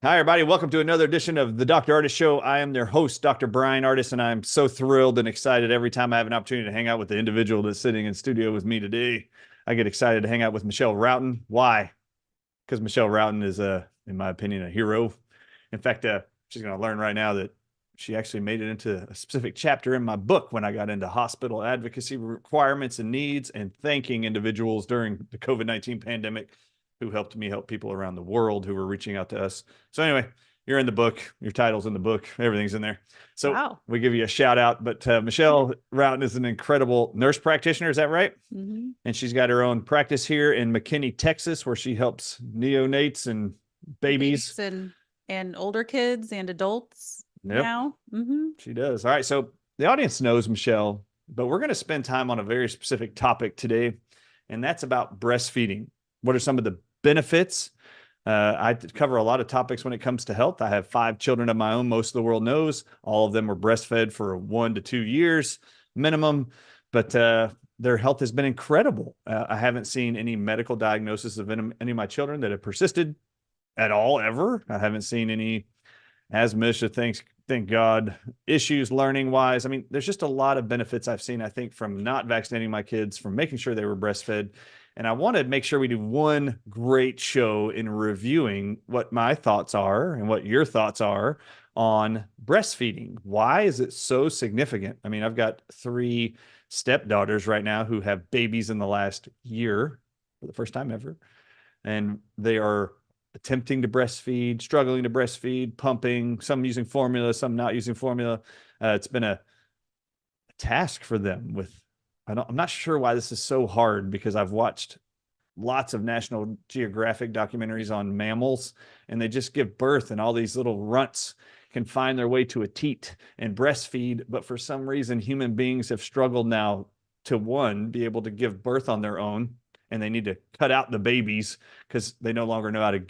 Hi, everybody. Welcome to another edition of the Dr. Ardis Show. I am their host, Dr. Brian Ardis, and I'm so thrilled and excited every time I have an opportunity to hang out with the individual that's sitting in studio with me today. I get excited to hang out with Michelle Routon. Why? Because Michelle Routon is, in my opinion, a hero. In fact, she's going to learn right now that she actually made it into a specific chapter in my book when I got into hospital advocacy requirements and needs and thanking individuals during the COVID-19 pandemic who helped me help people around the world who were reaching out to us. So anyway, you're in the book, your title's in the book, everything's in there. So Wow. we give you a shout out, but Michelle Routon is an incredible nurse practitioner. Is that right? Mm-hmm. And she's got her own practice here in McKinney, Texas, where she helps neonates and babies. And older kids and adults Yep, now. Mm-hmm. she does. All right. So the audience knows Michelle, but we're going to spend time on a very specific topic today, and that's about breastfeeding. What are some of the benefits? I cover a lot of topics when it comes to health. I have 5 children of my own. Most of the world knows. All of them were breastfed for 1 to 2 years minimum, but their health has been incredible. I haven't seen any medical diagnosis of any of my children that have persisted at all ever. I haven't seen any asthma, thank God, issues learning wise. I mean, there's just a lot of benefits I've seen, I think, from not vaccinating my kids, from making sure they were breastfed. And I want to make sure we do one great show in reviewing what my thoughts are and what your thoughts are on breastfeeding. Why is it so significant? I mean, I've got 3 stepdaughters right now who have babies in the last year for the first time ever. And they are attempting to breastfeed, struggling to breastfeed, pumping, some using formula, some not using formula. It's been a task for them I'm not sure why this is so hard, because I've watched lots of National Geographic documentaries on mammals, and they just give birth and all these little runts can find their way to a teat and breastfeed. But for some reason, human beings have struggled now to, one, be able to give birth on their own, and they need to cut out the babies because they no longer know how to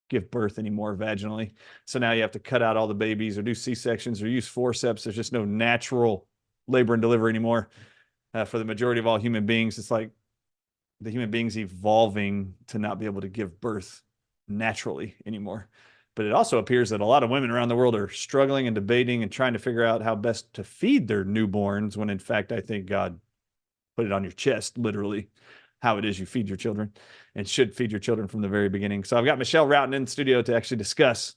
give birth anymore vaginally. So now you have to cut out all the babies or do C-sections or use forceps. There's just no natural labor and delivery anymore. For the majority of all human beings, it's like the human beings evolving to not be able to give birth naturally anymore. But it also appears that a lot of women around the world are struggling and debating and trying to figure out how best to feed their newborns, when in fact, I think God put it on your chest, literally, how it is you feed your children, and should feed your children from the very beginning. So I've got Michelle Routon in the studio to actually discuss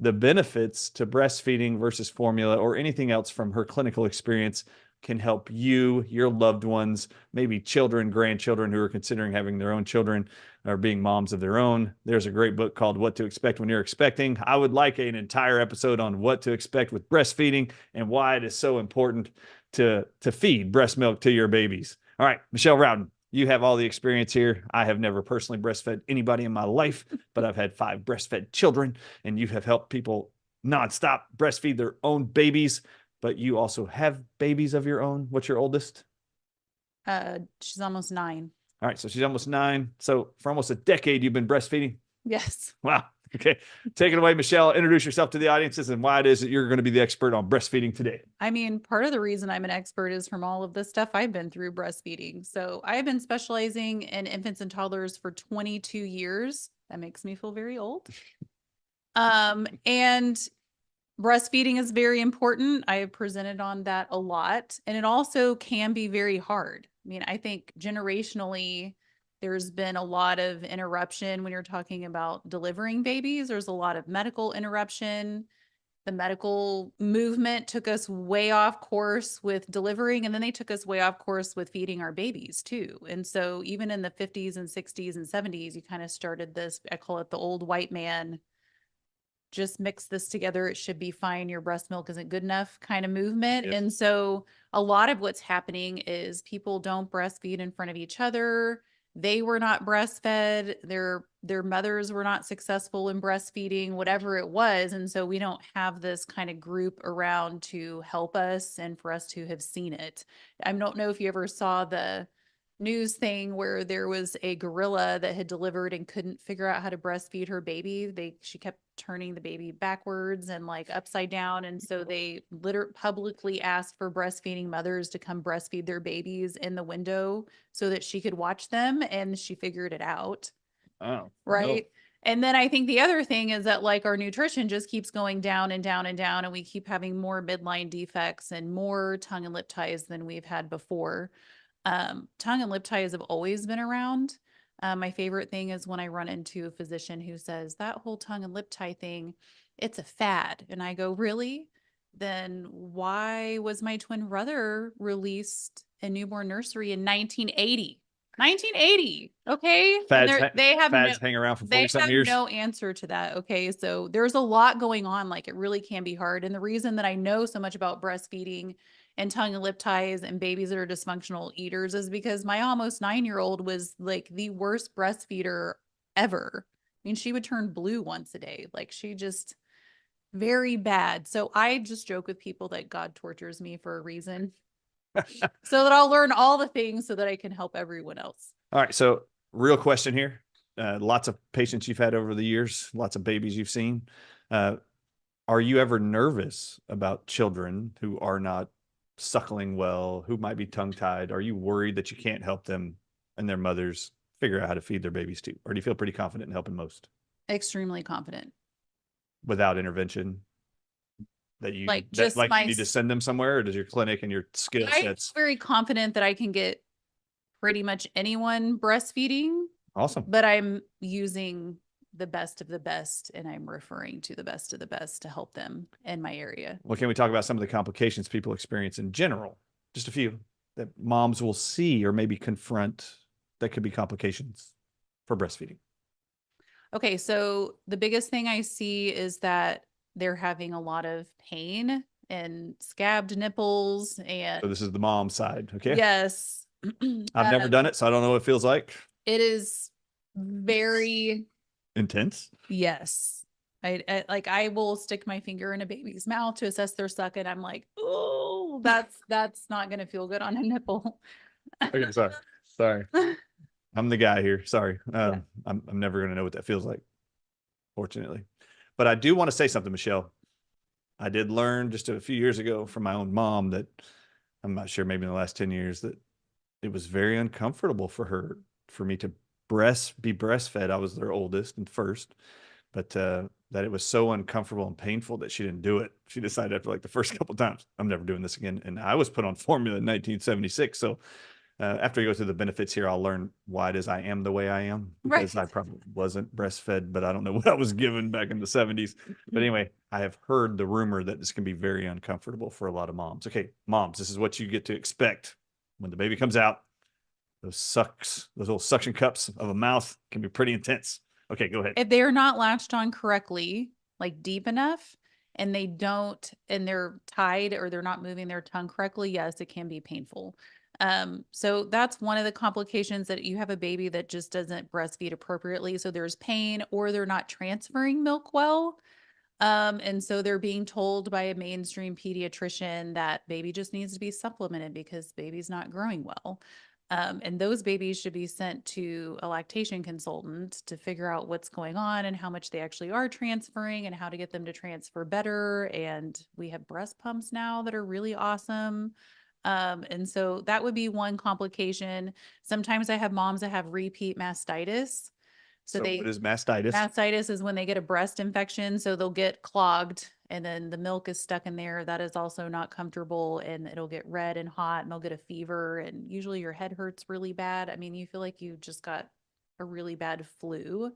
the benefits to breastfeeding versus formula, or anything else from her clinical experience can help you, your loved ones, maybe children, grandchildren who are considering having their own children or being moms of their own. There's a great book called What to Expect When You're Expecting. I would like an entire episode on what to expect with breastfeeding and why it is so important to feed breast milk to your babies. All right, Michelle Routon, you have all the experience here. I have never personally breastfed anybody in my life, but I've had 5 breastfed children, and you have helped people nonstop breastfeed their own babies. But you also have babies of your own. What's your oldest? She's almost 9. All right, so she's almost 9. So for almost a decade, you've been breastfeeding. Yes. Wow. Okay. Take it away, Michelle. Introduce yourself to the audiences and why it is that you're going to be the expert on breastfeeding today. I mean, part of the reason I'm an expert is from all of the stuff I've been through breastfeeding. So I've been specializing in infants and toddlers for 22 years. That makes me feel very old. And breastfeeding is very important. I have presented on that a lot, and it also can be very hard. I mean, I think generationally, there's been a lot of interruption when you're talking about delivering babies. There's a lot of medical interruption. The medical movement took us way off course with delivering, and then they took us way off course with feeding our babies too. And so even in the 50s and 60s and 70s, you kind of started this, I call it the old white man, just mix this together, it should be fine, your breast milk isn't good enough kind of movement. Yes. And so a lot of what's happening is people don't breastfeed in front of each other. They were not breastfed, their mothers were not successful in breastfeeding, whatever it was. And so we don't have this kind of group around to help us and for us to have seen it. I don't know if you ever saw the news thing where there was a gorilla that had delivered and couldn't figure out how to breastfeed her baby. She kept turning the baby backwards and like upside down. And so they literally publicly asked for breastfeeding mothers to come breastfeed their babies in the window so that she could watch them. And she figured it out. Oh, Right. And then I think the other thing is that like our nutrition just keeps going down and down and down, and we keep having more midline defects and more tongue and lip ties than we've had before. Tongue and lip ties have always been around. My favorite thing is when I run into a physician who says that whole tongue and lip tie thing, it's a fad. And I go, really? Then why was my twin brother released in newborn nursery in 1980? 1980. Okay. And they have no, fads hang around for they 40 something have years. no answer to that. Okay. So there's a lot going on. Like it really can be hard. And the reason that I know so much about breastfeeding and tongue and lip ties and babies that are dysfunctional eaters is because my almost 9-year-old was like the worst breastfeeder ever. I mean, she would turn blue once a day. Like she just very bad. So I just joke with people that God tortures me for a reason so that I'll learn all the things so that I can help everyone else. All right. So real question here. Lots of patients you've had over the years, lots of babies you've seen. Are you ever nervous about children who are not suckling well, who might be tongue tied? Are you worried that you can't help them and their mothers figure out how to feed their babies too? Or do you feel pretty confident in helping most? Extremely confident. Without intervention? That you like just like my you need to send them somewhere, or does your clinic and your skill I'm sets? very confident that I can get pretty much anyone breastfeeding, Awesome. but I'm using the best of the best and I'm referring to the best of the best to help them in my area. Well, can we talk about some of the complications people experience in general? Just a few that moms will see or maybe confront that could be complications for breastfeeding. Okay, so the biggest thing I see is that they're having a lot of pain and scabbed nipples and So this is the mom side. Okay. yes. I've never done it, so I don't know what it feels like. It is very Intense. yes. I will stick my finger in a baby's mouth to assess their suck, and I'm like, oh, that's not gonna feel good on a nipple. Okay, sorry. I'm the guy here. Sorry. Yeah. I'm never gonna know what that feels like, fortunately. But I do want to say something, Michelle. I did learn just a few years ago from my own mom that I'm not sure, maybe in the last 10 years, that it was very uncomfortable for me to be breastfed. I was their oldest and first, but that it was so uncomfortable and painful that she didn't do it. She decided after like the first couple of times, I'm never doing this again. And I was put on formula in 1976. So after I go through the benefits here, I'll learn why it is I am the way I am, because I probably wasn't breastfed, but I don't know what I was given back in the 70s. But anyway, I have heard the rumor that this can be very uncomfortable for a lot of moms. Okay, moms, this is what you get to expect when the baby comes out. Those little suction cups of a mouth can be pretty intense. Okay, go ahead. If they are not latched on correctly, like deep enough, and they're tied or they're not moving their tongue correctly, yes, it can be painful. So that's one of the complications, that you have a baby that just doesn't breastfeed appropriately. So there's pain, or they're not transferring milk well. And so they're being told by a mainstream pediatrician that baby just needs to be supplemented because baby's not growing well. And those babies should be sent to a lactation consultant to figure out what's going on and how much they actually are transferring and how to get them to transfer better. And we have breast pumps now that are really awesome. And so that would be one complication. Sometimes I have moms that have repeat mastitis. So what is mastitis? Mastitis is when they get a breast infection, so they'll get clogged and then the milk is stuck in there. That is also not comfortable, and it'll get red and hot and they'll get a fever, and usually your head hurts really bad. I mean, you feel like you just got a really bad flu.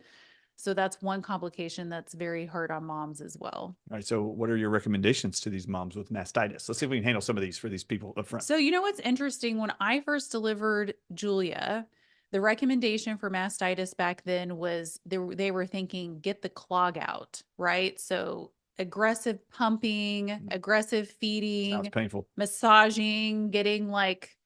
So that's one complication that's very hard on moms as well. All right. So what are your recommendations to these moms with mastitis? Let's see if we can handle some of these for these people up front. So, you know what's interesting? When I first delivered Julia, the recommendation for mastitis back then was they were thinking get the clog out, right? So aggressive pumping, aggressive feeding, Sounds painful. massaging, getting like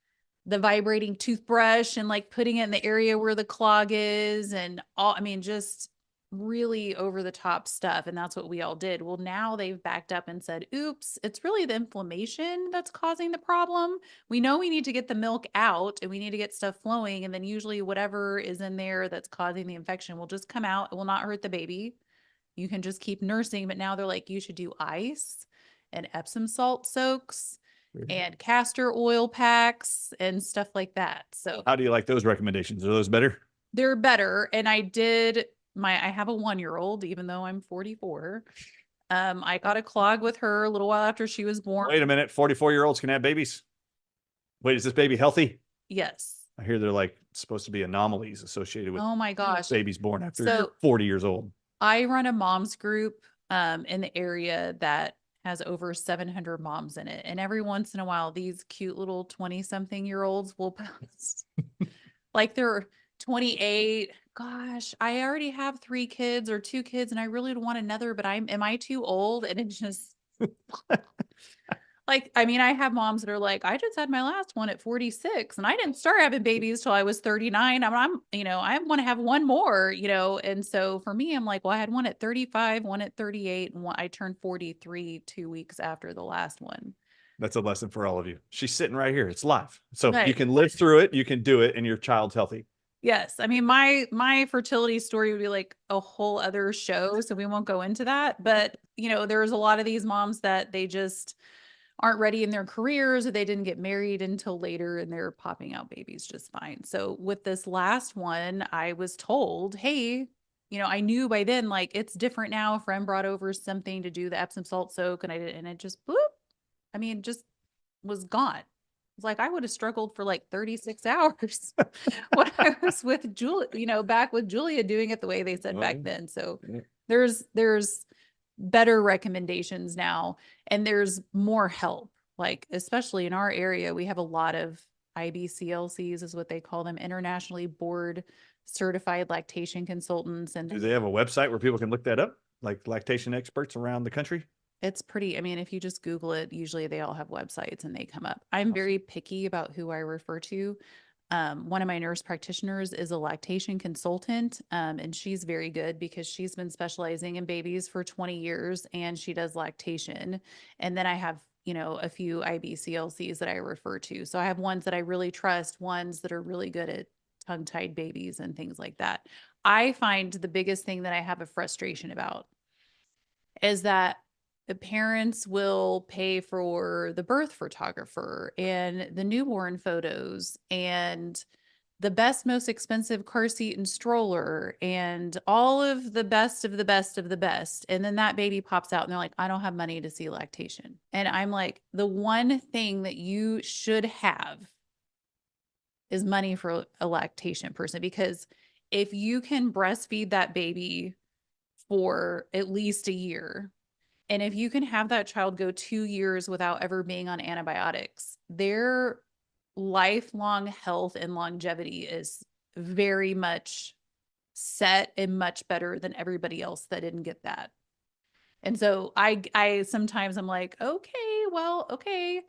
the vibrating toothbrush and like putting it in the area where the clog is, and all, I mean, just really over the top stuff. And that's what we all did. Well, now they've backed up and said, oops, it's really the inflammation that's causing the problem. We know we need to get the milk out and we need to get stuff flowing. And then usually whatever is in there that's causing the infection will just come out. It will not hurt the baby. You can just keep nursing. But now they're like, you should do ice and Epsom salt soaks and castor oil packs and stuff like that. So how do you like those recommendations? Are those better? they're better. And I did I have a 1-year-old, even though I'm 44. I got a clog with her a little while after she was born. Wait a minute. 44-year-olds can have babies. Wait, is this baby healthy? Yes. I hear they're like supposed to be anomalies associated with Oh my gosh. babies born after So- you're 40 years old. I run a moms group in the area that has over 700 moms in it. And every once in a while, these cute little 20-something-year-olds will post like they're 28. Gosh, I already have 3 kids or 2 kids, and I really want another, but am I too old? And it just like, I mean, I have moms that are like, I just had my last one at 46 and I didn't start having babies till I was 39. I want to have one more, And so for me, I'm like, well, I had one at 35, one at 38, and I turned 43 2 weeks after the last one. That's a lesson for all of you. She's sitting right here. It's live. So Right. you can live through it. You can do it, and your child's healthy. Yes. I mean, my fertility story would be like a whole other show, so we won't go into that. But, there's a lot of these moms that they just aren't ready in their careers, or they didn't get married until later and they're popping out babies just fine. So with this last one, I was told, hey, I knew by then, like, it's different now. A friend brought over something to do the Epsom salt soak, and I did, and it just bloop. I mean, just was gone. It's like I would have struggled for like 36 hours when I was with Julia, back with Julia doing it the way they said back then. So there's better recommendations now, and there's more help. Like, especially in our area, we have a lot of IBCLCs, is what they call them, internationally board certified lactation consultants. And Do they have a website where people can look that up? Like lactation experts around the country? it's pretty, I mean, if you just Google it, usually they all have websites and they come up. I'm very picky about who I refer to. One of my nurse practitioners is a lactation consultant, and she's very good because she's been specializing in babies for 20 years and she does lactation. And then I have, a few IBCLCs that I refer to. So I have ones that I really trust, ones that are really good at tongue-tied babies and things like that. I find the biggest thing that I have a frustration about is that the parents will pay for the birth photographer and the newborn photos and the best, most expensive car seat and stroller and all of the best of the best of the best. And then that baby pops out and they're like, I don't have money to see lactation. And I'm like, the one thing that you should have is money for a lactation person, because if you can breastfeed that baby for at least a year, and if you can have that child go 2 years without ever being on antibiotics, their lifelong health and longevity is very much set and much better than everybody else that didn't get that. And so I sometimes I'm like, okay,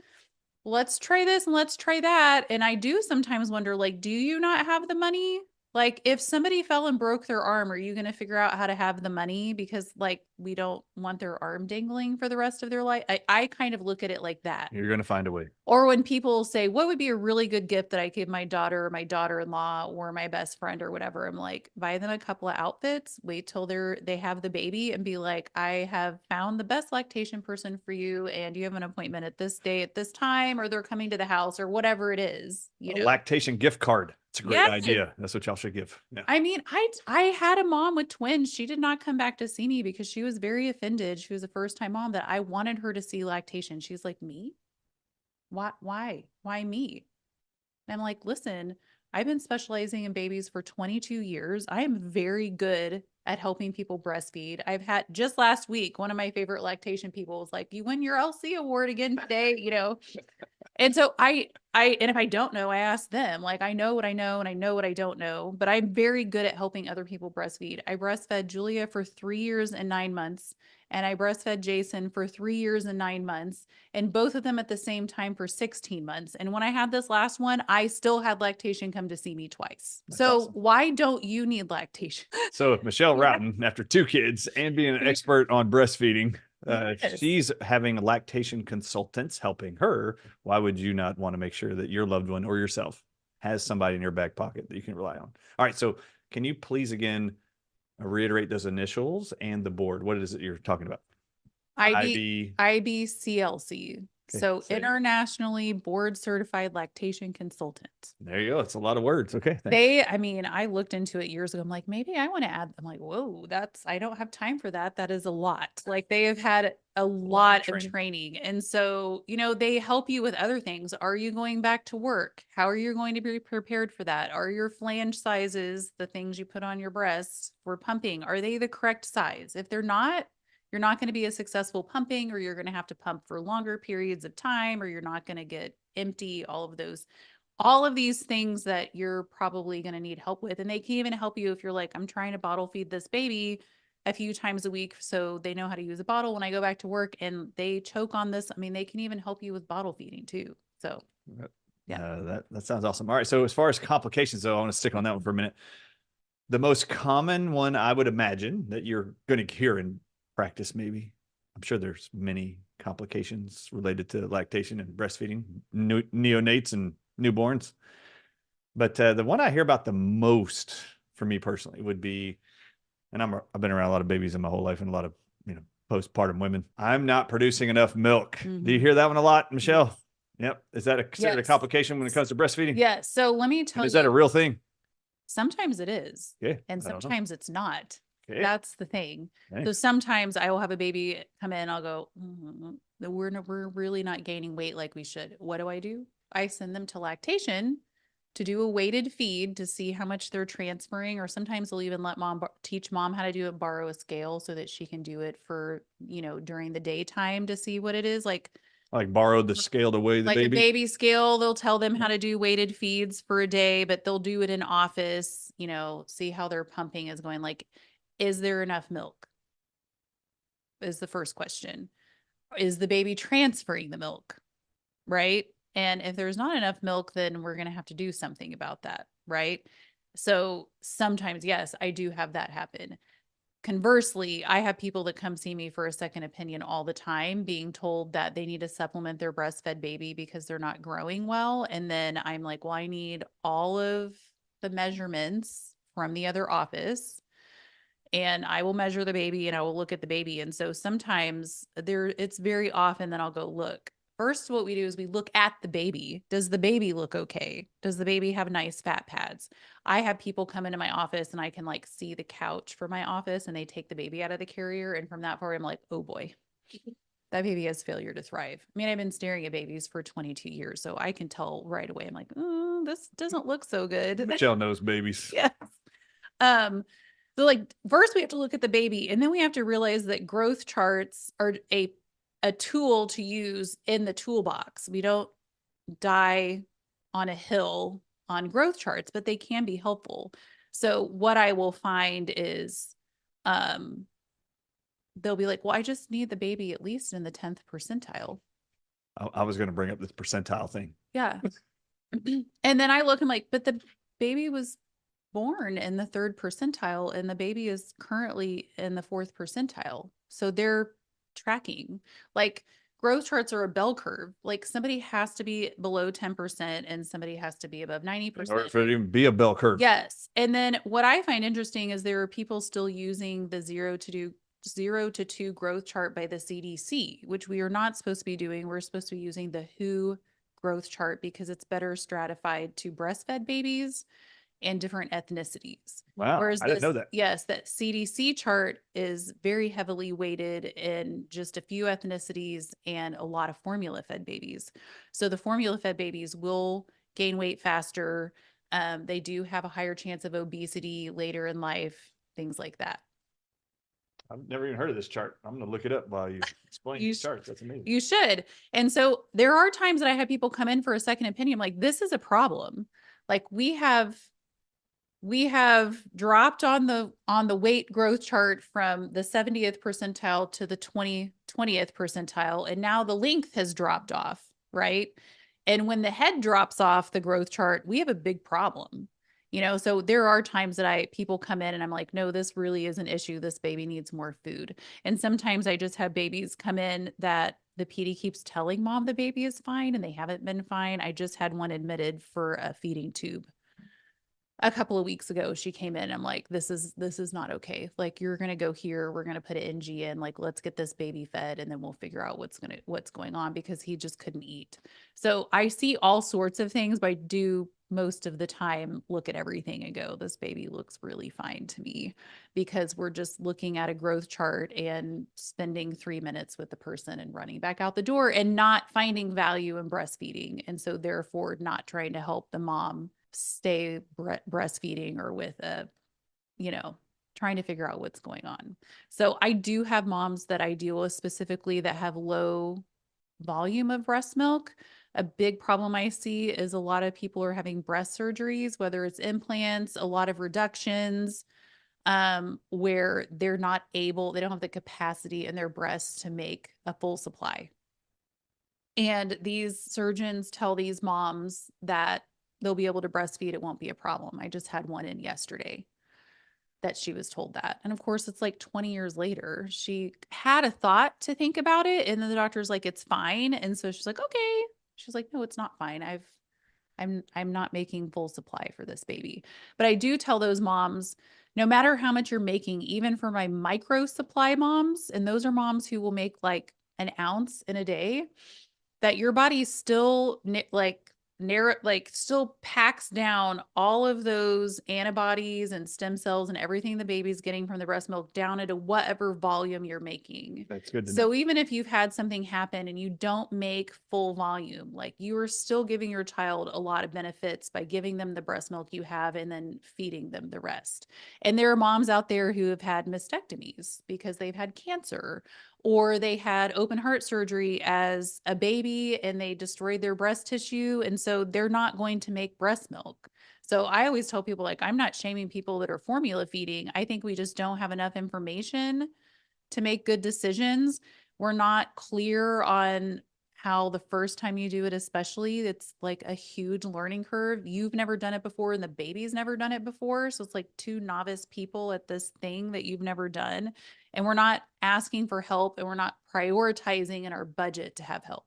let's try this and let's try that. And I do sometimes wonder, like, do you not have the money? Like, if somebody fell and broke their arm, are you going to figure out how to have the money? Because, like, we don't want their arm dangling for the rest of their life. I kind of look at it like that. You're going to find a way. Or when people say, what would be a really good gift that I give my daughter or my daughter-in-law or my best friend or whatever? I'm like, buy them a couple of outfits, wait till they have the baby, and be like, I have found the best lactation person for you, and you have an appointment at this day at this time, or they're coming to the house, or whatever it is. A lactation gift card. It's a great Yes. idea. That's what y'all should give. Yeah. I mean, I had a mom with twins. She did not come back to see me because she was very offended. She was a first-time mom that I wanted her to see lactation. She's like, me? Why me? And I'm like, listen, I've been specializing in babies for 22 years. I am very good at helping people breastfeed. I've had, just last week, one of my favorite lactation people was like, you win your LC award again today, And so and if I don't know, I ask them. Like, I know what I know and I know what I don't know, but I'm very good at helping other people breastfeed. I breastfed Julia for 3 years and 9 months, and I breastfed Jason for 3 years and 9 months, and both of them at the same time for 16 months. And when I had this last one, I still had lactation come to see me twice. That's so awesome. Why don't you need lactation? So if Michelle Routen, after 2 kids and being an expert on breastfeeding, Yes. she's having lactation consultants helping her, why would you not want to make sure that your loved one or yourself has somebody in your back pocket that you can rely on? All right. So can you please again reiterate those initials and the board? What is it you're talking about? IBCLC. So Say it. internationally board certified lactation consultant. There you go. It's a lot of words. Okay. Thanks. I mean, I looked into it years ago. I'm like, maybe I want to add, I'm like, whoa, I don't have time for that. That is a lot. Like they have had a lot of training. And so, they help you with other things. Are you going back to work? How are you going to be prepared for that? Are your flange sizes, the things you put on your breasts for pumping, are they the correct size? If they're not, you're not going to be a successful pumping, or you're going to have to pump for longer periods of time, or you're not going to get empty, all of these things that you're probably going to need help with. And they can even help you if you're like, I'm trying to bottle feed this baby a few times a week so they know how to use a bottle when I go back to work and they choke on this. I mean, they can even help you with bottle feeding too. So yeah. That sounds awesome. All right. So as far as complications, though, I want to stick on that one for a minute. The most common one I would imagine that you're going to hear in practice, maybe. I'm sure there's many complications related to lactation and breastfeeding, neonates and newborns. But the one I hear about the most for me personally would be, and I've been around a lot of babies in my whole life and a lot of, postpartum women. I'm not producing enough milk. Mm-hmm. Do you hear that one a lot, Michelle? Yep. Is that considered a complication when it comes to breastfeeding? Yeah. So let me tell you. Is that a real thing? Sometimes it is. Yeah. And sometimes it's not. Okay. That's the thing. Okay. So sometimes I will have a baby come in, I'll go, we're really not gaining weight like we should. What do? I send them to lactation to do a weighted feed to see how much they're transferring, or sometimes they'll even let teach mom how to do it, borrow a scale so that she can do it for, during the daytime to see what it is like borrow the scale to weigh the baby? Like the baby scale, they'll tell them how to do weighted feeds for a day, but they'll do it in office, see how their pumping is going. Like, is there enough milk? Is the first question. Is the baby transferring the milk? Right? And if there's not enough milk, then we're going to have to do something about that. Right? So sometimes, yes, I do have that happen. Conversely, I have people that come see me for a second opinion all the time, being told that they need to supplement their breastfed baby because they're not growing well. And then I'm like, well, I need all of the measurements from the other office, and I will measure the baby and I will look at the baby. And so sometimes it's very often that I'll go, look, first, what we do is we look at the baby. Does the baby look okay? Does the baby have nice fat pads? I have people come into my office and I can see the couch for my office, and they take the baby out of the carrier. And from that far, I'm like, oh boy, that baby has failure to thrive. I mean, I've been staring at babies for 22 years, so I can tell right away. I'm like, oh, this doesn't look so good. Michelle knows babies. Yes. So first we have to look at the baby, and then we have to realize that growth charts are a tool to use in the toolbox. We don't die on a hill on growth charts, but they can be helpful. So what I will find is, they'll be like, well, I just need the baby at least in the 10th percentile. I was going to bring up this percentile thing. Yeah. And then I look and like, but the baby was born in the 3rd percentile and the baby is currently in the 4th percentile. So they're tracking. Like, growth charts are a bell curve. Like, somebody has to be below 10% and somebody has to be above 90%. In order for it to even be a bell curve. Yes. And then what I find interesting is there are people still using the 0 to 2 growth chart by the CDC, which we are not supposed to be doing. We're supposed to be using the WHO growth chart because it's better stratified to breastfed babies and different ethnicities. Wow. I didn't know that. Yes, that CDC chart is very heavily weighted in just a few ethnicities and a lot of formula fed babies. So the formula fed babies will gain weight faster. They do have a higher chance of obesity later in life, things like that. I've never even heard of this chart. I'm going to look it up while you explain these charts. That's amazing. You should. And so there are times that I have people come in for a second opinion. I'm like, this is a problem. Like, we have dropped on the weight growth chart from the 70th percentile to the 20th percentile. And now the length has dropped off, right? And when the head drops off the growth chart, we have a big problem. So there are times that people come in and I'm like, no, this really is an issue. This baby needs more food. And sometimes I just have babies come in that the PD keeps telling mom the baby is fine and they haven't been fine. I just had one admitted for a feeding tube. a couple of weeks ago, she came in. I'm like, this is not okay. Like, you're gonna go here. We're gonna put an NG in. Like, let's get this baby fed, and then we'll figure out what's going on, because he just couldn't eat. So I see all sorts of things, but I do most of the time look at everything and go, this baby looks really fine to me, because we're just looking at a growth chart and spending 3 minutes with the person and running back out the door and not finding value in breastfeeding. And so therefore not trying to help the mom stay breastfeeding, or with trying to figure out what's going on. So I do have moms that I deal with specifically that have low volume of breast milk. A big problem I see is a lot of people are having breast surgeries, whether it's implants, a lot of reductions, where they don't have the capacity in their breasts to make a full supply. And these surgeons tell these moms that they'll be able to breastfeed. It won't be a problem. I just had one in yesterday that she was told that. And of course, it's like 20 years later. She had a thought to think about it. And then the doctor's like, it's fine. And so she's like, okay. She's like, no, it's not fine. I'm not making full supply for this baby. But I do tell those moms, no matter how much you're making, even for my micro supply moms, and those are moms who will make like an ounce in a day, that your body still still packs down all of those antibodies and stem cells and everything the baby's getting from the breast milk down into whatever volume you're making. That's good to know. So even if you've had something happen and you don't make full volume, like, you are still giving your child a lot of benefits by giving them the breast milk you have and then feeding them the rest. And there are moms out there who have had mastectomies because they've had cancer, or they had open heart surgery as a baby and they destroyed their breast tissue. And so they're not going to make breast milk. So I always tell people, like, I'm not shaming people that are formula feeding. I think we just don't have enough information to make good decisions. We're not clear on how the first time you do it, especially, it's like a huge learning curve. You've never done it before and the baby's never done it before. So it's like two novice people at this thing that you've never done. And we're not asking for help, and we're not prioritizing in our budget to have help.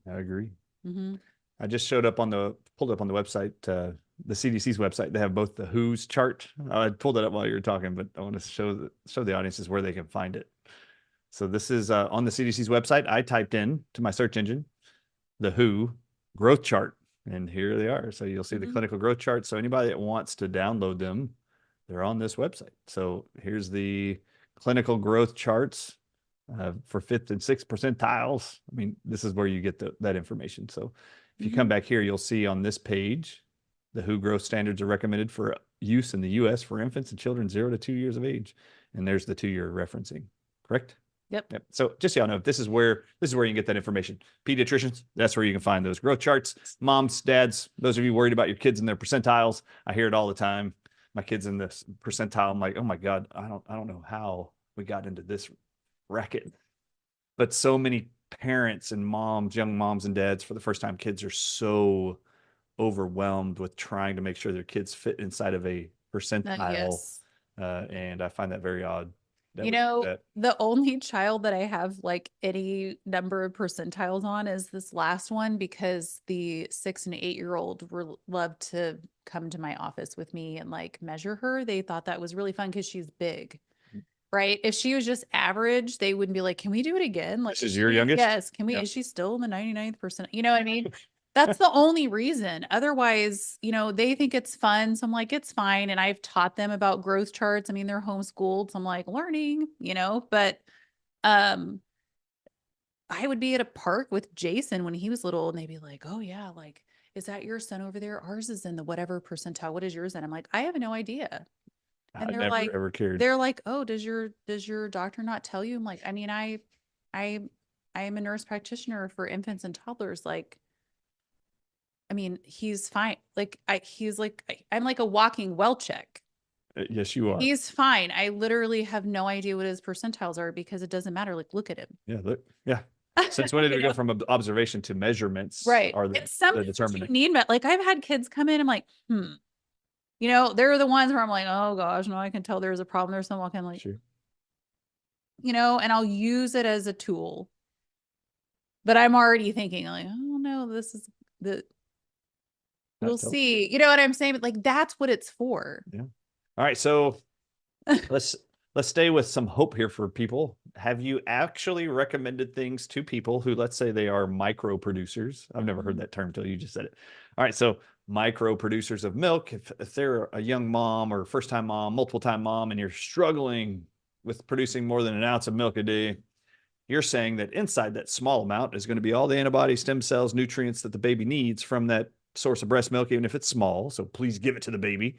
I agree. Mm-hmm. I just pulled up on the website, the CDC's website. They have both the WHO's chart. I pulled it up while you were talking, but I want to show the audiences where they can find it. So this is on the CDC's website. I typed in to my search engine the WHO growth chart, and here they are. So you'll see the clinical growth chart. So anybody that wants to download them, they're on this website. So here's the clinical growth charts for 5th and 6th percentiles. I mean, this is where you get that information. So if you come back here, you'll see on this page, the WHO growth standards are recommended for use in the US for infants and children 0 to 2 years of age. And there's the 2-year referencing, correct? Yep. So just so y'all know, this is where you can get that information. Pediatricians, that's where you can find those growth charts. Moms, dads, those of you worried about your kids and their percentiles, I hear it all the time. My kid's in this percentile. I'm like, oh my God, I don't know how we got into this racket. But so many parents and moms, young moms and dads for the first time kids, are so overwhelmed with trying to make sure their kids fit inside of a percentile. Yes. And I find that very odd. The only child that I have like any number of percentiles on is this last one, because the 6 and 8-year-old loved to come to my office with me and like measure her. They thought that was really fun because she's big, right? If she was just average, they wouldn't be like, can we do it again? Like, this is your youngest? Yes. Can we, is she still in the 99th percent? You know what I mean? That's the only reason. Otherwise, they think it's fun. So I'm like, it's fine. And I've taught them about growth charts. I mean, they're homeschooled. So I'm like, learning, but I would be at a park with Jason when he was little, and they'd be like, oh yeah, like, is that your son over there? Ours is in the whatever percentile. What is yours in? I'm like, I have no idea. And I never ever cared. They're like, oh, does your doctor not tell you? I'm like, I mean, I am a nurse practitioner for infants and toddlers. Like, I mean, he's fine. Like, I'm like a walking well check. Yes, you are. He's fine. I literally have no idea what his percentiles are, because it doesn't matter. Like, look at him. Yeah. Look. Yeah. Since when did we go from observation to measurements? Right. Are It's something determining. you need. Like, I've had kids come in. I'm like, they're the ones where I'm like, oh gosh, no, I can tell there's a problem. There's someone I'm like, sure. And I'll use it as a tool. But I'm already thinking like, oh no, this is We'll see. You know what I'm saying? But like, that's what it's for. Yeah. All right. So let's stay with some hope here for people. Have you actually recommended things to people who, let's say, they are micro producers? I've never heard that term until you just said it. All right. So micro producers of milk, if they're a young mom or first time mom, multiple time mom, and you're struggling with producing more than an ounce of milk a day, you're saying that inside that small amount is going to be all the antibodies, stem cells, nutrients that the baby needs from that source of breast milk, even if it's small. So please give it to the baby.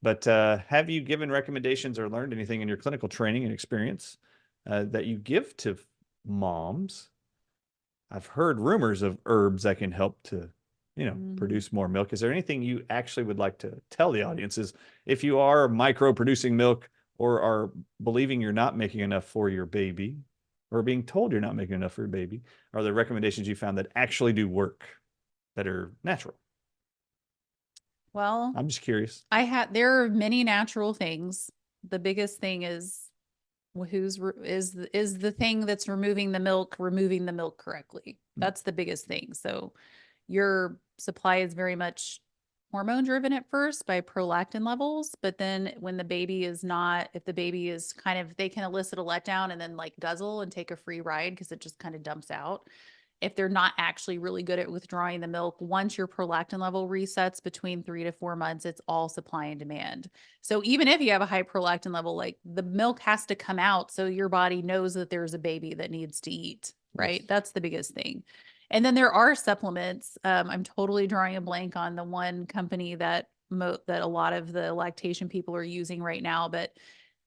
But have you given recommendations or learned anything in your clinical training and experience that you give to moms? I've heard rumors of herbs that can help to, produce more milk. Is there anything you actually would like to tell the audiences if you are micro producing milk or are believing you're not making enough for your baby or being told you're not making enough for your baby? Are there recommendations you found that actually do work that are natural? Well, I'm just curious. there are many natural things. The biggest thing is is the thing that's removing the milk correctly. That's the biggest thing. So your supply is very much hormone driven at first by prolactin levels, but then when the baby is not, if the baby is they can elicit a letdown and then like guzzle and take a free ride because it just kind of dumps out. If they're not actually really good at withdrawing the milk, once your prolactin level resets between 3 to 4 months, it's all supply and demand. So even if you have a high prolactin level, like the milk has to come out so your body knows that there's a baby that needs to eat, right? Yes. That's the biggest thing. And then there are supplements. I'm totally drawing a blank on the one company that a lot of the lactation people are using right now, but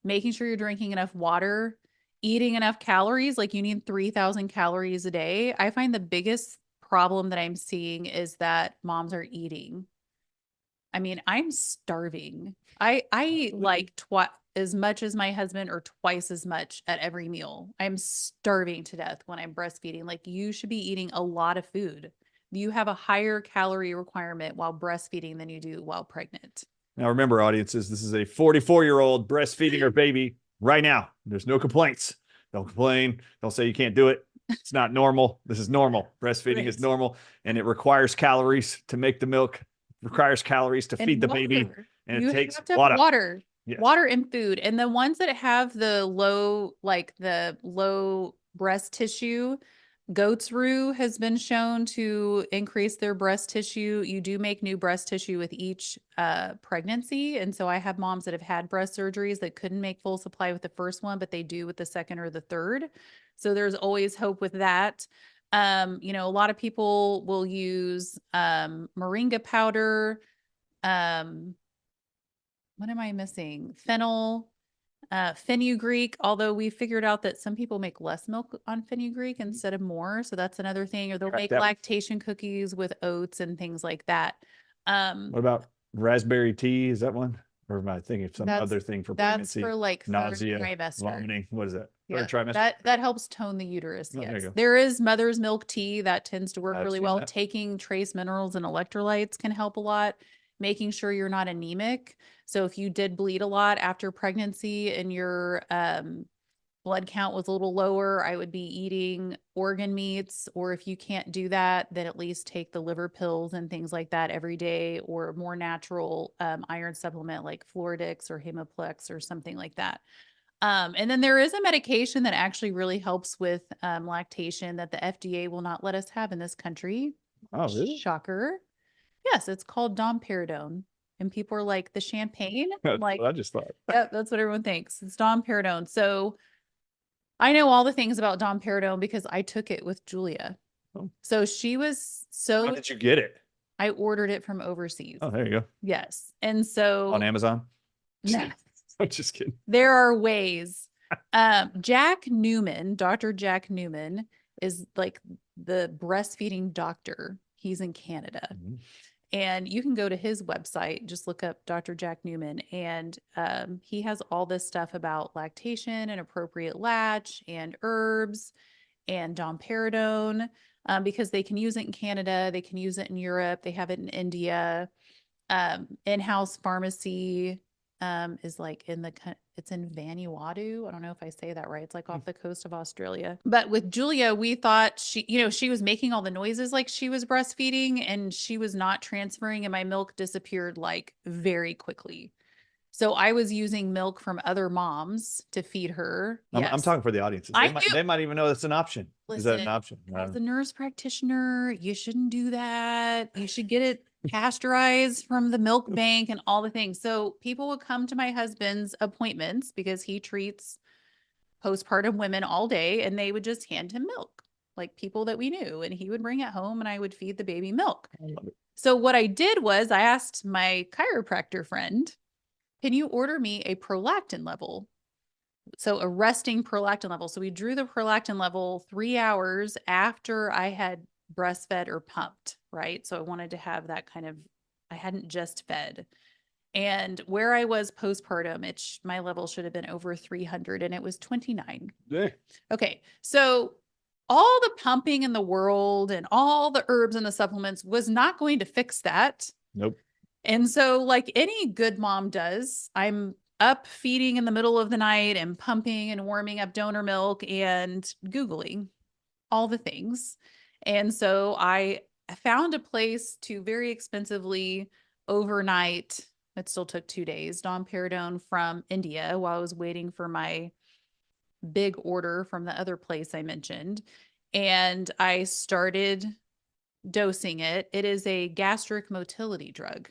making sure you're drinking enough water, eating enough calories, like you need 3,000 calories a day. I find the biggest problem that I'm seeing is that moms are eating. I mean, I'm starving. I eat like as much as my husband or twice as much at every meal. I'm starving to death when I'm breastfeeding. Like you should be eating a lot of food. You have a higher calorie requirement while breastfeeding than you do while pregnant. Now, remember, audiences, this is a 44-year-old breastfeeding her baby right now. There's no complaints. Don't complain. Don't say you can't do it. It's not normal. This is normal. Breastfeeding is normal, and it requires calories to make the milk. It requires calories to feed the baby, and it takes a lot of water. Yes. Water and food. And the ones that have the low breast tissue, goat's roux has been shown to increase their breast tissue. You do make new breast tissue with each pregnancy. And so I have moms that have had breast surgeries that couldn't make full supply with the first one, but they do with the second or the third. So there's always hope with that. A lot of people will use moringa powder. What am I missing? Fennel, fenugreek, although we figured out that some people make less milk on fenugreek instead of more. So that's another thing. Or they'll make lactation cookies with oats and things like that. What about raspberry tea? Is that one? Or am I thinking of some other thing for pregnancy? That's for like nausea, trimester. vomiting. What is that? Yeah, third trimester? that helps tone the uterus. Oh, yes. There is mother's milk tea that tends to work really well. That. Taking trace minerals and electrolytes can help a lot. Making sure you're not anemic. So if you did bleed a lot after pregnancy and your blood count was a little lower, I would be eating organ meats, or if you can't do that, then at least take the liver pills and things like that every day, or more natural iron supplement like Floridix or Hemoplex or something like that. And then there is a medication that actually really helps with lactation that the FDA will not let us have in this country. Oh, really? Shocker. Yes, it's called domperidone. And people are like, the champagne? Like, I just thought. Yep, that's what everyone thinks. It's domperidone. So I know all the things about domperidone because I took it with Julia. Oh. So she was so. How did you get it? I ordered it from overseas. Oh, there you go. Yes. And so. On Amazon? No. I'm just kidding. There are ways. Jack Newman, Dr. Jack Newman, is like the breastfeeding doctor. He's in Canada. Mm-hmm. And you can go to his website, just look up Dr. Jack Newman, and he has all this stuff about lactation and appropriate latch and herbs and domperidone, because they can use it in Canada, they can use it in Europe, they have it in India. In-house pharmacy is like it's in Vanuatu. I don't know if I say that right. It's like off the coast of Australia. But with Julia, we thought she was making all the noises like she was breastfeeding, and she was not transferring, and my milk disappeared like very quickly. So I was using milk from other moms to feed her. I'm Yes. talking for the audiences. They might even know that's an option. Is that an option? As a nurse practitioner, you shouldn't do that. You should get it pasteurized from the milk bank and all the things. So people would come to my husband's appointments because he treats postpartum women all day, and they would just hand him milk, like people that we knew, and he would bring it home and I would feed the baby milk. I love it. So what I did was I asked my chiropractor friend, can you order me a prolactin level? So a resting prolactin level. So we drew the prolactin level 3 hours after I had breastfed or pumped, right? So I wanted to have that kind of, I hadn't just fed. And where I was postpartum, my level should have been over 300 and it was 29. Yeah. Okay. So all the pumping in the world and all the herbs and the supplements was not going to fix that. Nope. And so like any good mom does, I'm up feeding in the middle of the night and pumping and warming up donor milk and Googling all the things. And so I found a place to very expensively overnight. It still took 2 days, domperidone from India while I was waiting for my big order from the other place I mentioned. And I started dosing it. It is a gastric motility drug.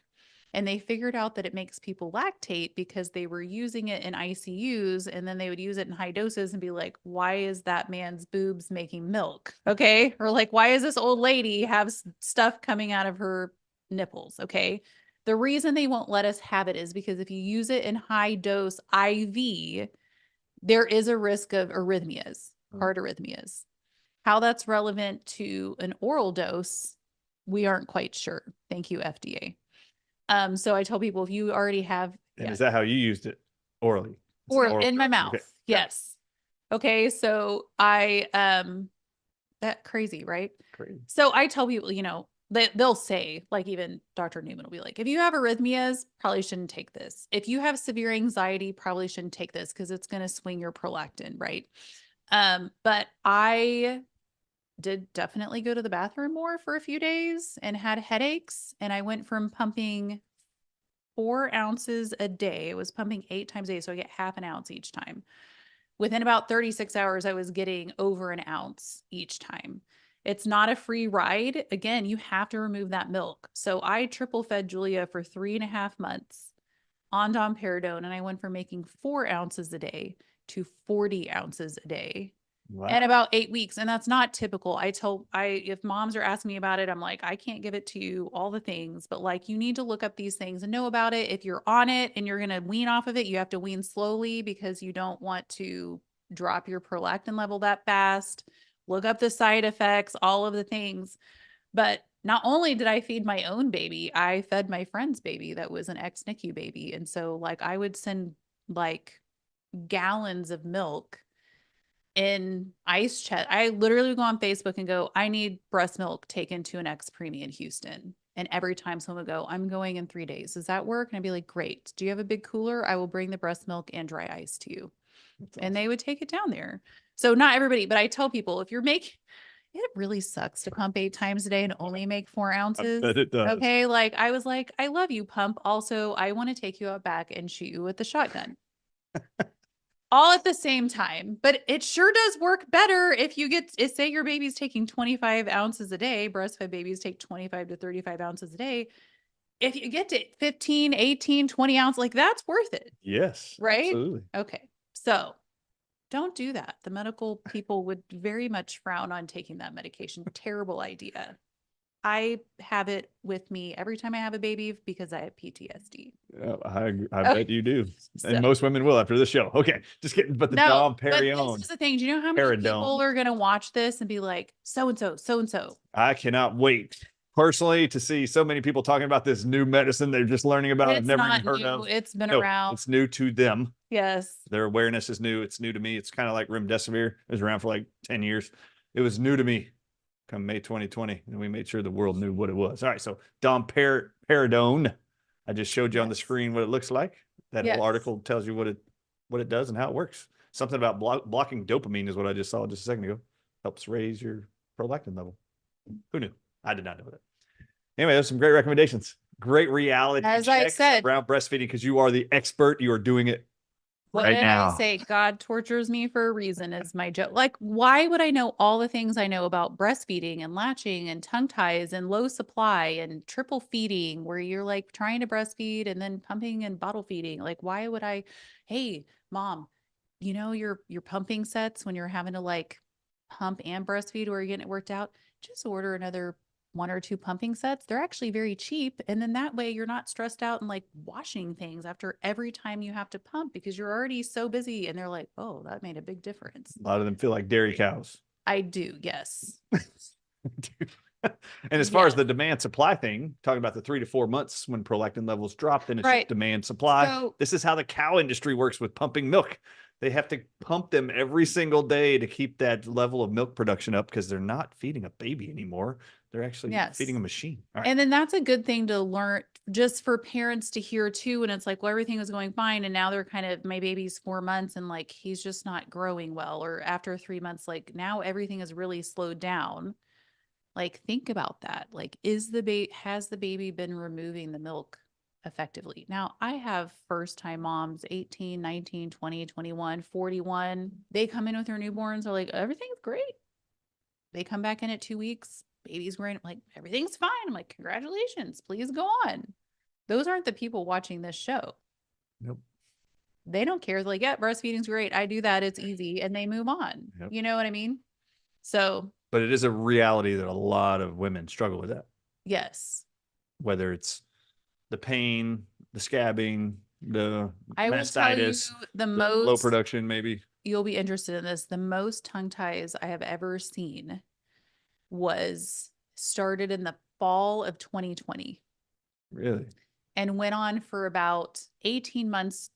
And they figured out that it makes people lactate because they were using it in ICUs, and then they would use it in high doses and be like, why is that man's boobs making milk? Okay. Or like, why is this old lady have stuff coming out of her nipples? Okay. The reason they won't let us have it is because if you use it in high dose IV, there is a risk of arrhythmias, heart arrhythmias. How that's relevant to an oral dose, we aren't quite sure. Thank you, FDA. So I tell people if you already have, and is that how you used it? Orally? Or in my mouth. Okay. Yes. Okay. So that crazy, right? Crazy. So I tell people, they'll say, like, even Dr. Newman will be like, if you have arrhythmias, probably shouldn't take this. If you have severe anxiety, probably shouldn't take this because it's going to swing your prolactin, right? But I did definitely go to the bathroom more for a few days and had headaches. And I went from pumping 4 ounces a day. It was pumping 8 times a day. So I get half an ounce each time. Within about 36 hours, I was getting over an ounce each time. It's not a free ride. Again, you have to remove that milk. So I triple fed Julia for 3.5 months on domperidone, and I went from making 4 ounces a day to 40 ounces a day. Wow. In about 8 weeks. And that's not typical. If moms are asking me about it, I'm like, I can't give it to you, all the things, but like, you need to look up these things and know about it. If you're on it and you're going to wean off of it, you have to wean slowly because you don't want to drop your prolactin level that fast. Look up the side effects, all of the things. But not only did I feed my own baby, I fed my friend's baby that was an ex-NICU baby. And so like, I would send like gallons of milk in ice chest. I literally go on Facebook and go, I need breast milk taken to an ex-preemie in Houston. And every time someone would go, I'm going in 3 days. Does that work? And I'd be like, great. Do you have a big cooler? I will bring the breast milk and dry ice to you. That's awesome. And they would take it down there. So not everybody, but I tell people, if you're making, it really sucks to pump 8 times a day and only make 4 ounces. I bet it does. Okay. Like I was like, I love you, pump. Also, I want to take you out back and shoot you with the shotgun. All at the same time, but it sure does work better if you say your baby's taking 25 ounces a day. Breastfed babies take 25 to 35 ounces a day. If you get to 15, 18, 20 ounces, like that's worth it. Yes. Right? Absolutely. Okay. So don't do that. The medical people would very much frown on taking that medication. Terrible idea. I have it with me every time I have a baby because I have PTSD. I bet you do. And most women will after the show. Okay. Just kidding. But domperidone. This is the thing. Do you know how many people are going to watch this and be like, so-and-so, so-and-so? I cannot wait personally to see so many people talking about this new medicine they're just learning about. I've never even heard of. It's been around. It's new to them. Yes. Their awareness is new. It's new to me. It's kind of like remdesivir. It was around for like 10 years. It was new to me. Come May 2020, and we made sure the world knew what it was. All right, so domperidone. I just showed you on the screen what it looks like. That whole article tells you what it what it does and how it works. Something about blocking dopamine is what I just saw just a second ago. Helps raise your prolactin level. Who knew? I did not know that. Anyway, those are some great recommendations. Great reality As I check said, around breastfeeding, because you are the expert. You are doing it what right did now. I say? God tortures me for a reason is my joke. Like, why would I know all the things I know about breastfeeding and latching and tongue ties and low supply and triple feeding, where you're like trying to breastfeed and then pumping and bottle feeding? Like, why would I? Hey, mom, you know your pumping sets when you're having to like pump and breastfeed or you're getting it worked out, just order another 1 or 2 pumping sets. They're actually very cheap. And then that way you're not stressed out and like washing things after every time you have to pump because you're already so busy. And they're like, oh, that made a big difference. A lot of them feel like dairy cows. I do. Yes. And as far as the demand supply thing, talking about the 3 to 4 months when prolactin levels drop, then it's right. demand supply. So, this is how the cow industry works with pumping milk. They have to pump them every single day to keep that level of milk production up because they're not feeding a baby anymore. They're actually feeding a machine. Right. And then that's a good thing to learn just for parents to hear too. And it's like, well, everything was going fine. And now they're kind of, my baby's 4 months and like, he's just not growing well. Or after 3 months, like now everything is really slowed down. Like, think about that. Like, has the baby been removing the milk effectively? Now, I have first time moms, 18, 19, 20, 21, 41. They come in with their newborns. They're like, everything's great. They come back in at 2 weeks. Baby's growing. I'm like, everything's fine. I'm like, congratulations. Please go on. Those aren't the people watching this show. Nope. They don't care. They're like, yeah, breastfeeding's great. I do that. It's easy. And they move on. Yep. You know what I mean? So, but it is a reality that a lot of women struggle with that. Yes. Whether it's the pain, the scabbing, the mastitis, the most low production, maybe. You'll be interested in this. The most tongue ties I have ever seen was started in the fall of 2020. Really? And went on for about 18 months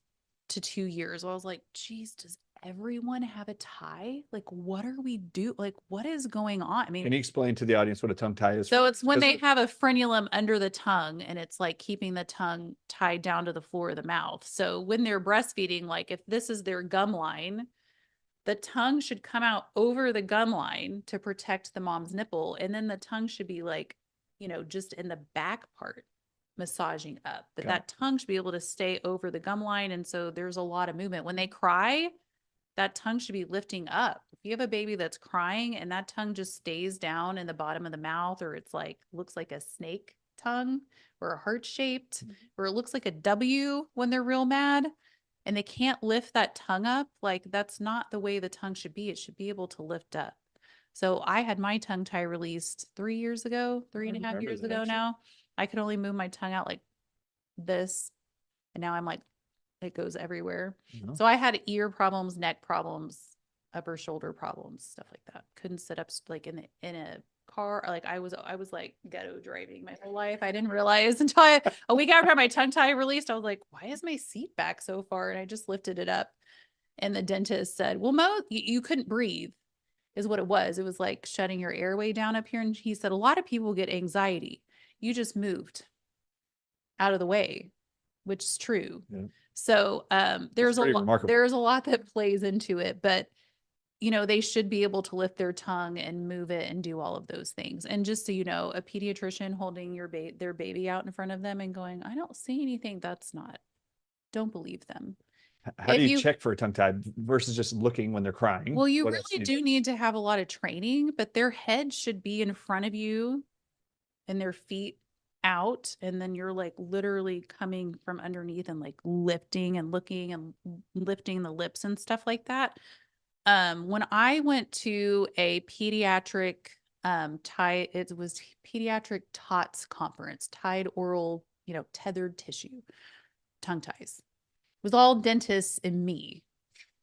to 2 years. I was like, geez, does everyone have a tie? Like, what are we do? Like, what is going on? I mean, can you explain to the audience what a tongue tie is? So it's when they have a frenulum under the tongue and it's like keeping the tongue tied down to the floor of the mouth. So when they're breastfeeding, like if this is their gum line, the tongue should come out over the gum line to protect the mom's nipple. And then the tongue should be like, you know, just in the back part massaging up. But that tongue should be able to stay over the gum line. And so there's a lot of movement. When they cry, that tongue should be lifting up. If you have a baby that's crying and that tongue just stays down in the bottom of the mouth, or it's like, looks like a snake tongue or a heart shaped, or it looks like a W when they're real mad and they can't lift that tongue up, like that's not the way the tongue should be. It should be able to lift up. So I had my tongue tie released 3 years ago, 3.5 years ago now. I could only move my tongue out like this. And now I'm like, it goes everywhere. So I had ear problems, neck problems, upper shoulder problems, stuff like that. Couldn't sit up like in a car. Like I was like ghetto driving my whole life. I didn't realize until a week after my tongue tie released, I was like, why is my seat back so far? And I just lifted it up. And the dentist said, well, you couldn't breathe is what it was. It was like shutting your airway down up here. And he said, a lot of people get anxiety. You just moved out of the way, which is true. Yeah. So there's a lot that plays into it, but you know, they should be able to lift their tongue and move it and do all of those things. And just so you know, a pediatrician holding their baby out in front of them and going, I don't see anything. Don't believe them. How do you check for a tongue tie versus just looking when they're crying? Well, you really do need to have a lot of training, but their head should be in front of you and their feet out. And then you're like literally coming from underneath and like lifting and looking and lifting the lips and stuff like that. When I went to a pediatric it was pediatric TOTS conference, tied oral, tethered tissue, tongue ties. It was all dentists and me.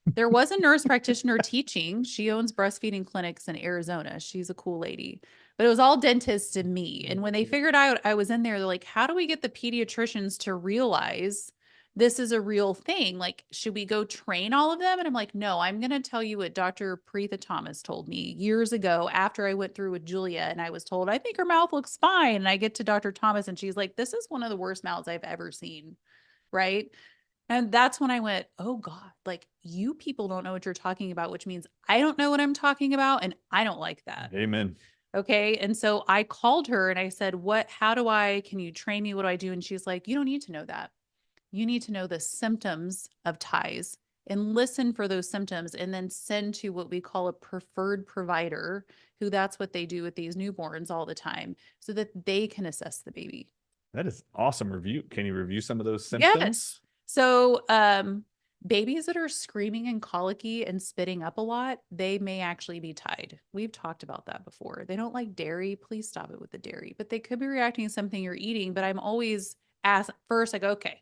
There was a nurse practitioner teaching. She owns breastfeeding clinics in Arizona. She's a cool lady, but it was all dentists and me. And when they figured out I was in there, they're like, how do we get the pediatricians to realize this is a real thing? Like, should we go train all of them? And I'm like, no, I'm going to tell you what Dr. Preetha Thomas told me years ago after I went through with Julia and I was told, I think her mouth looks fine. And I get to Dr. Thomas and she's like, this is one of the worst mouths I've ever seen. Right. And that's when I went, oh God, like you people don't know what you're talking about, which means I don't know what I'm talking about. And I don't like that. Amen. Okay. And so I called her and I said, can you train me? What do I do? And she's like, you don't need to know that. You need to know the symptoms of ties and listen for those symptoms and then send to what we call a preferred provider, who that's what they do with these newborns all the time so that they can assess the baby. That is awesome review. Can you review some of those symptoms? Yes. So, babies that are screaming and colicky and spitting up a lot, they may actually be tied. We've talked about that before. They don't like dairy. Please stop it with the dairy, but they could be reacting to something you're eating. But I'm always asked first, I go, okay,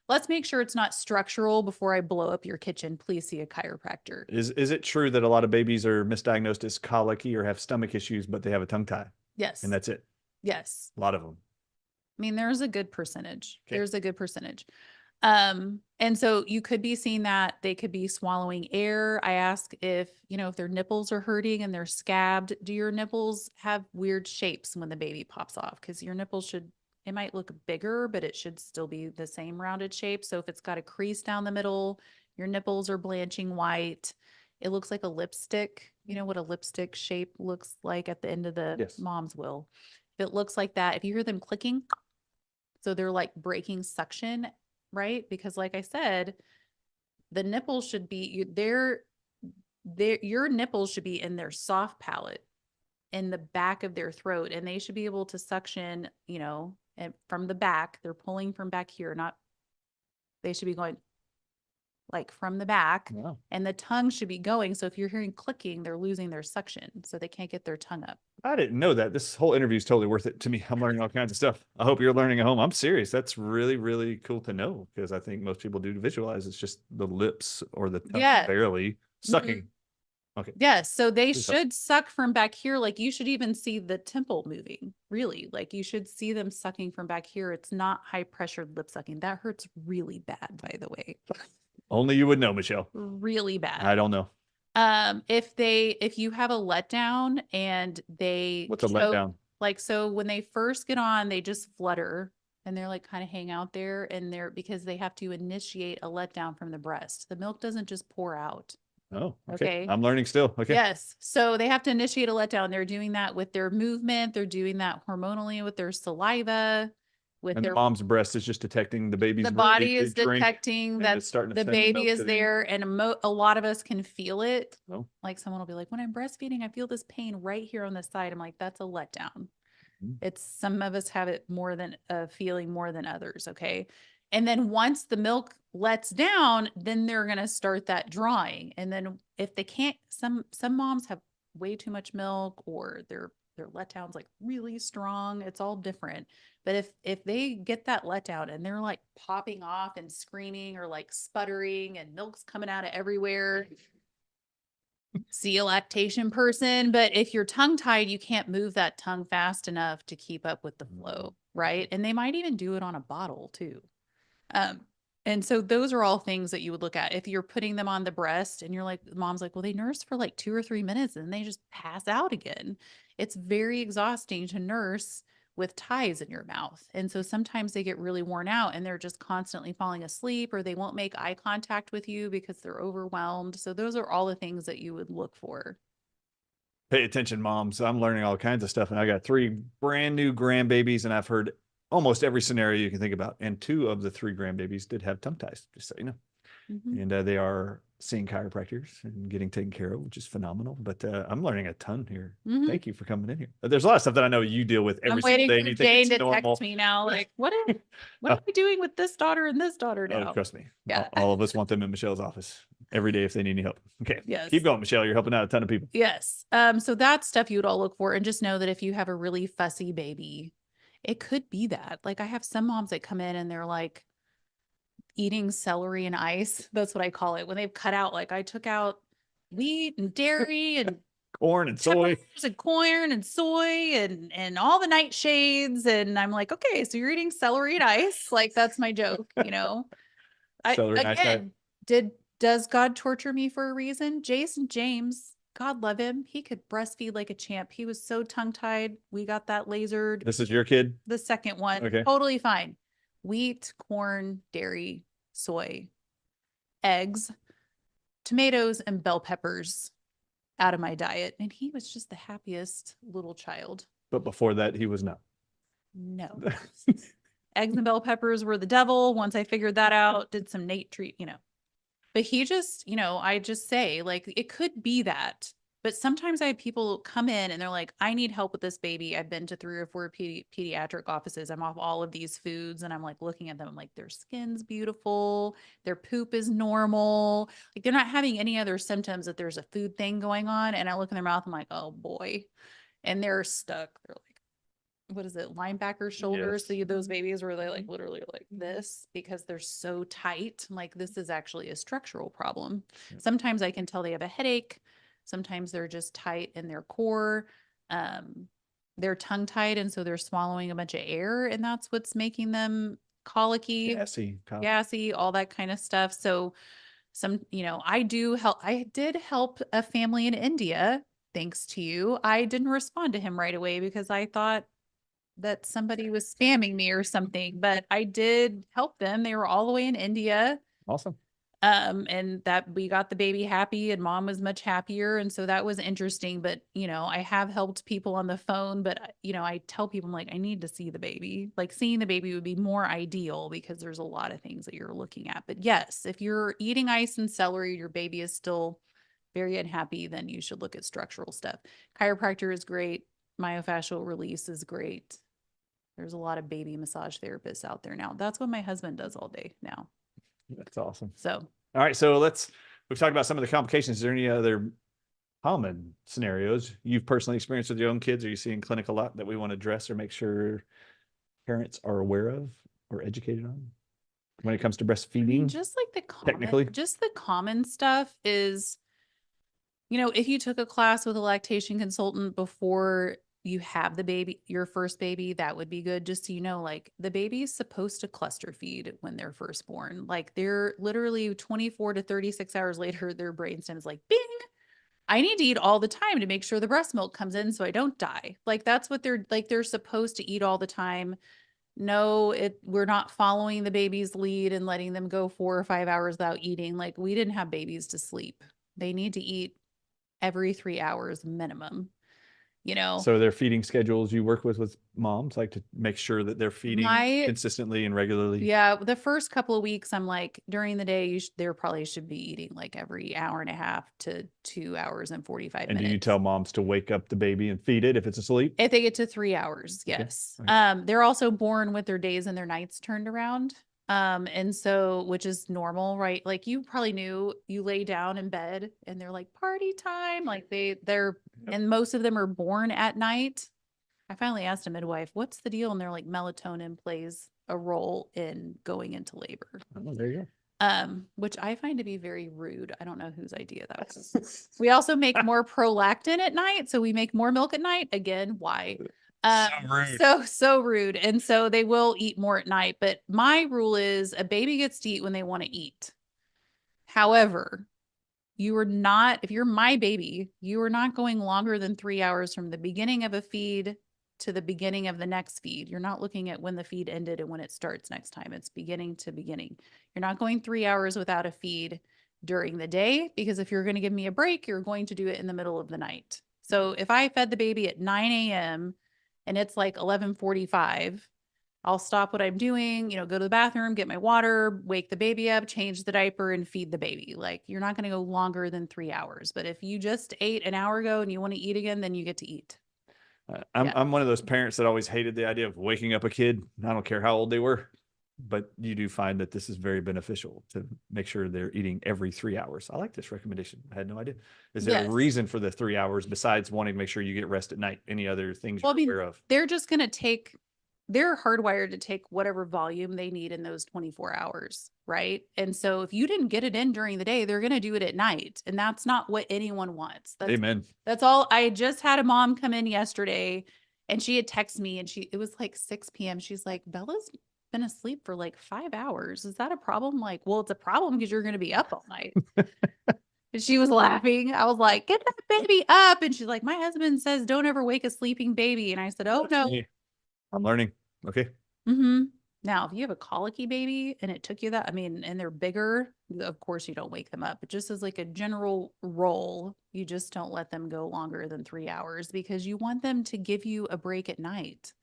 let's make sure it's not structural before I blow up your kitchen. Please see a chiropractor. Is it true that a lot of babies are misdiagnosed as colicky or have stomach issues, but they have a tongue tie? Yes. And that's it. Yes. A lot of them. I mean, there's a good percentage. Okay. There's a good percentage. And so you could be seeing that they could be swallowing air. I ask if their nipples are hurting and they're scabbed. Do your nipples have weird shapes when the baby pops off? Because your nipples it might look bigger, but it should still be the same rounded shape. So if it's got a crease down the middle, your nipples are blanching white. It looks like a lipstick. You know what a lipstick shape looks like at the end of the mom's will. If it looks like that, if you hear them clicking, so they're like breaking suction, right? Because like I said, the nipples should be your nipples should be in their soft palate in the back of their throat, and they should be able to suction, and from the back. They're pulling from back here, they should be going like from the back. Wow. And the tongue should be going. So if you're hearing clicking, they're losing their suction. So they can't get their tongue up. I didn't know that. This whole interview is totally worth it to me. I'm learning all kinds of stuff. I hope you're learning at home. I'm serious. That's really, really cool to know, because I think most people do visualize it's just the lips or the tongue barely sucking. Mm-hmm. Okay. Yes. So they should suck from back here. Like you should even see the temple moving, really. Like you should see them sucking from back here. It's not high pressured lip sucking. That hurts really bad, by the way. Only you would know, Michelle. Really bad. I don't know. If you have a letdown and what's a letdown? Like, so when they first get on, they just flutter and they're like kind of hang out there, and because they have to initiate a letdown from the breast. The milk doesn't just pour out. Oh, okay. I'm learning still. Okay. Yes. So they have to initiate a letdown. They're doing that with their movement. They're doing that hormonally with their saliva. And the mom's breast is just detecting the baby's the body is detecting that the baby is there, and a lot of us can feel it. Oh. Like someone will be like, when I'm breastfeeding, I feel this pain right here on the side. I'm like, that's a letdown. It's some of us have it more than a feeling more than others. Okay. And then once the milk lets down, then they're going to start that drawing. And then if they can't, some moms have way too much milk, or their letdown's like really strong. It's all different. But if they get that letdown and they're like popping off and screaming or like sputtering and milk's coming out of everywhere, see a lactation person. But if you're tongue tied, you can't move that tongue fast enough to keep up with the flow, right? And they might even do it on a bottle too. And so those are all things that you would look at if you're putting them on the breast and you're like, mom's like, well, they nurse for like 2 or 3 minutes and they just pass out again. It's very exhausting to nurse with ties in your mouth. And so sometimes they get really worn out and they're just constantly falling asleep, or they won't make eye contact with you because they're overwhelmed. So those are all the things that you would look for. Pay attention, moms. I'm learning all kinds of stuff, and I got 3 brand new grandbabies, and I've heard almost every scenario you can think about. And 2 of the 3 grandbabies did have tongue ties, just so you know. And they are seeing chiropractors and getting taken care of, which is phenomenal. But I'm learning a ton here. Thank you for coming in here. There's a lot of stuff that I know you deal with every single day. I'm waiting for Jane to text me now. Like, what am I doing with this daughter and this daughter now? Oh, trust me. Yeah. All of us want them in Michelle's office every day if they need any help. Okay. Yes. Keep going, Michelle. You're helping out a ton of people. Yes. So that's stuff you would all look for. And just know that if you have a really fussy baby, it could be that. Like I have some moms that come in and they're like eating celery and ice. That's what I call it. When they've cut out, like I took out wheat and dairy and corn and soy and corn and soy and all the nightshades. And I'm like, okay, so you're eating celery and ice. Like that's my joke, you know. Does God torture me for a reason? Jason James, God love him. He could breastfeed like a champ. He was so tongue-tied. We got that lasered. This is your kid? The second one. Okay. Totally fine. Wheat, corn, dairy, soy. eggs, tomatoes, and bell peppers out of my diet. And he was just the happiest little child. But before that, he was not. No. Eggs and bell peppers were the devil. Once I figured that out, did some Nate treat, but he just, I just say like, it could be that, but sometimes I have people come in and they're like, I need help with this baby. I've been to 3 or 4 pediatric offices. I'm off all of these foods. And I'm like looking at them, I'm like, their skin's beautiful. Their poop is normal. Like they're not having any other symptoms that there's a food thing going on. And I look in their mouth, I'm like, oh boy. And they're stuck. They're like, what is it, linebacker shoulders? Yes. So those babies where they like literally like this because they're so tight. Like this is actually a structural problem. Yeah. Sometimes I can tell they have a headache. Sometimes they're just tight in their core. They're tongue tied, and so they're swallowing a bunch of air, and that's what's making them colicky, gassy, all that kind of stuff. So I did help a family in India. Thanks to you. I didn't respond to him right away because I thought that somebody was spamming me or something, but I did help them. They were all the way in India. Awesome. And that we got the baby happy and mom was much happier. And so that was interesting, but I have helped people on the phone, but I tell people, I'm like, I need to see the baby. Like seeing the baby would be more ideal because there's a lot of things that you're looking at. But yes, if you're eating ice and celery, your baby is still very unhappy, then you should look at structural stuff. Chiropractor is great. Myofascial release is great. There's a lot of baby massage therapists out there now. That's what my husband does all day now. That's awesome. So, all right. So we've talked about some of the complications. Is there any other common scenarios you've personally experienced with your own kids, or you see in clinic a lot that we want to address or make sure parents are aware of or educated on when it comes to breastfeeding? Just like the common stuff is, if you took a class with a lactation consultant before you have the baby, your first baby, that would be good. Just so like the baby is supposed to cluster feed when they're first born. Like they're literally 24 to 36 hours later, their brainstem is like, bing, I need to eat all the time to make sure the breast milk comes in so I don't die. Like that's what they're supposed to eat all the time. No, we're not following the baby's lead and letting them go 4 or 5 hours without eating. Like we didn't have babies to sleep. They need to eat every 3 hours minimum. So their feeding schedules you work with moms, like to make sure that they're feeding consistently and regularly. Yeah. The first couple of weeks, I'm like, during the day, there probably should be eating like every hour and a half to 2 hours and 45 minutes. And do you tell moms to wake up the baby and feed it if it's asleep? If they get to 3 hours, yes. Okay. They're also born with their days and their nights turned around. And so, which is normal, right? Like you probably knew you lay down in bed and they're like party time. Like and most of them are born at night. I finally asked a midwife, what's the deal? And they're like, melatonin plays a role in going into labor. Oh, there you go. Which I find to be very rude. I don't know whose idea that was. We also make more prolactin at night. So we make more milk at night. Again, why? So rude. So rude. And so they will eat more at night. But my rule is a baby gets to eat when they want to eat. However, if you're my baby, you are not going longer than 3 hours from the beginning of a feed to the beginning of the next feed. You're not looking at when the feed ended and when it starts next time. It's beginning to beginning. You're not going 3 hours without a feed during the day, because if you're going to give me a break, you're going to do it in the middle of the night. So if I fed the baby at 9 a.m. and it's like 11:45, I'll stop what I'm doing, go to the bathroom, get my water, wake the baby up, change the diaper, and feed the baby. Like you're not going to go longer than 3 hours. But if you just ate an hour ago and you want to eat again, then you get to eat. I'm one of those parents that always hated the idea of waking up a kid. I don't care how old they were, but you do find that this is very beneficial to make sure they're eating every 3 hours. I like this recommendation. I had no idea. Is there a reason for the 3 hours besides wanting to make sure you get rest at night? Any other things you're aware of? They're just going to they're hardwired to take whatever volume they need in those 24 hours, right? And so if you didn't get it in during the day, they're going to do it at night. And that's not what anyone wants. Amen. That's all. I just had a mom come in yesterday and she had texted me and it was like 6 p.m. She's like, Bella's been asleep for like 5 hours. Is that a problem? Like, well, it's a problem because you're going to be up all night. And she was laughing. I was like, get that baby up. And she's like, my husband says, don't ever wake a sleeping baby. And I said, oh no. I'm learning. Okay. Mm-hmm. Now, if you have a colicky baby and it took you that, I mean, and they're bigger, of course you don't wake them up. But just as like a general rule, you just don't let them go longer than 3 hours because you want them to give you a break at night,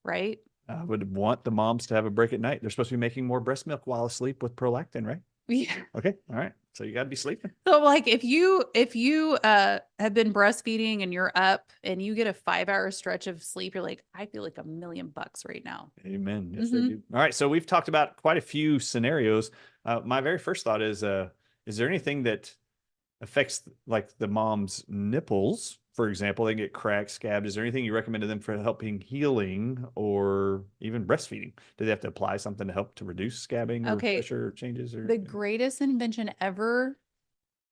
right? I would want the moms to have a break at night. They're supposed to be making more breast milk while asleep with prolactin, right? Yeah. Okay. All right. So you got to be sleeping. So like if you have been breastfeeding and you're up and you get a 5 hour stretch of sleep, you're like, I feel like $1,000,000 right now. Amen. Yes, they do. All right. So we've talked about quite a few scenarios. My very first thought is there anything that affects like the mom's nipples? For example, they get cracked, scabbed. Is there anything you recommend to them for helping healing or even breastfeeding? Do they have to apply something to help to reduce scabbing or Okay. pressure changes? Or The greatest invention ever,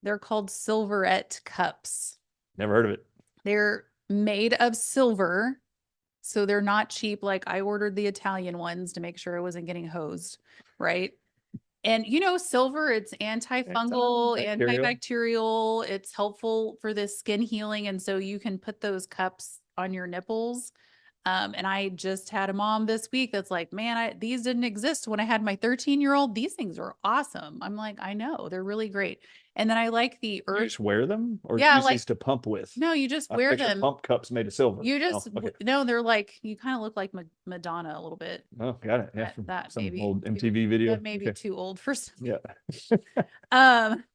they're called silverette cups. never heard of it. They're made of silver, so they're not cheap. Like I ordered the Italian ones to make sure I wasn't getting hosed, right? And silver, it's antifungal, Antibacterial. antibacterial. It's helpful for this skin healing. And so you can put those cups on your nipples. And I just had a mom this week that's like, man, these didn't exist when I had my 13-year-old. These things are awesome. I'm like, I know, they're really great. And then I like the You earth. just wear them or Yeah, use like, these to pump with? no, you just I wear picture them. pump cups made of silver. You just, okay. no, they're like, you kind of look like Madonna a little bit. Oh, got it. Yeah, from That some maybe old MTV video. That may be Okay. too old for some. Yeah.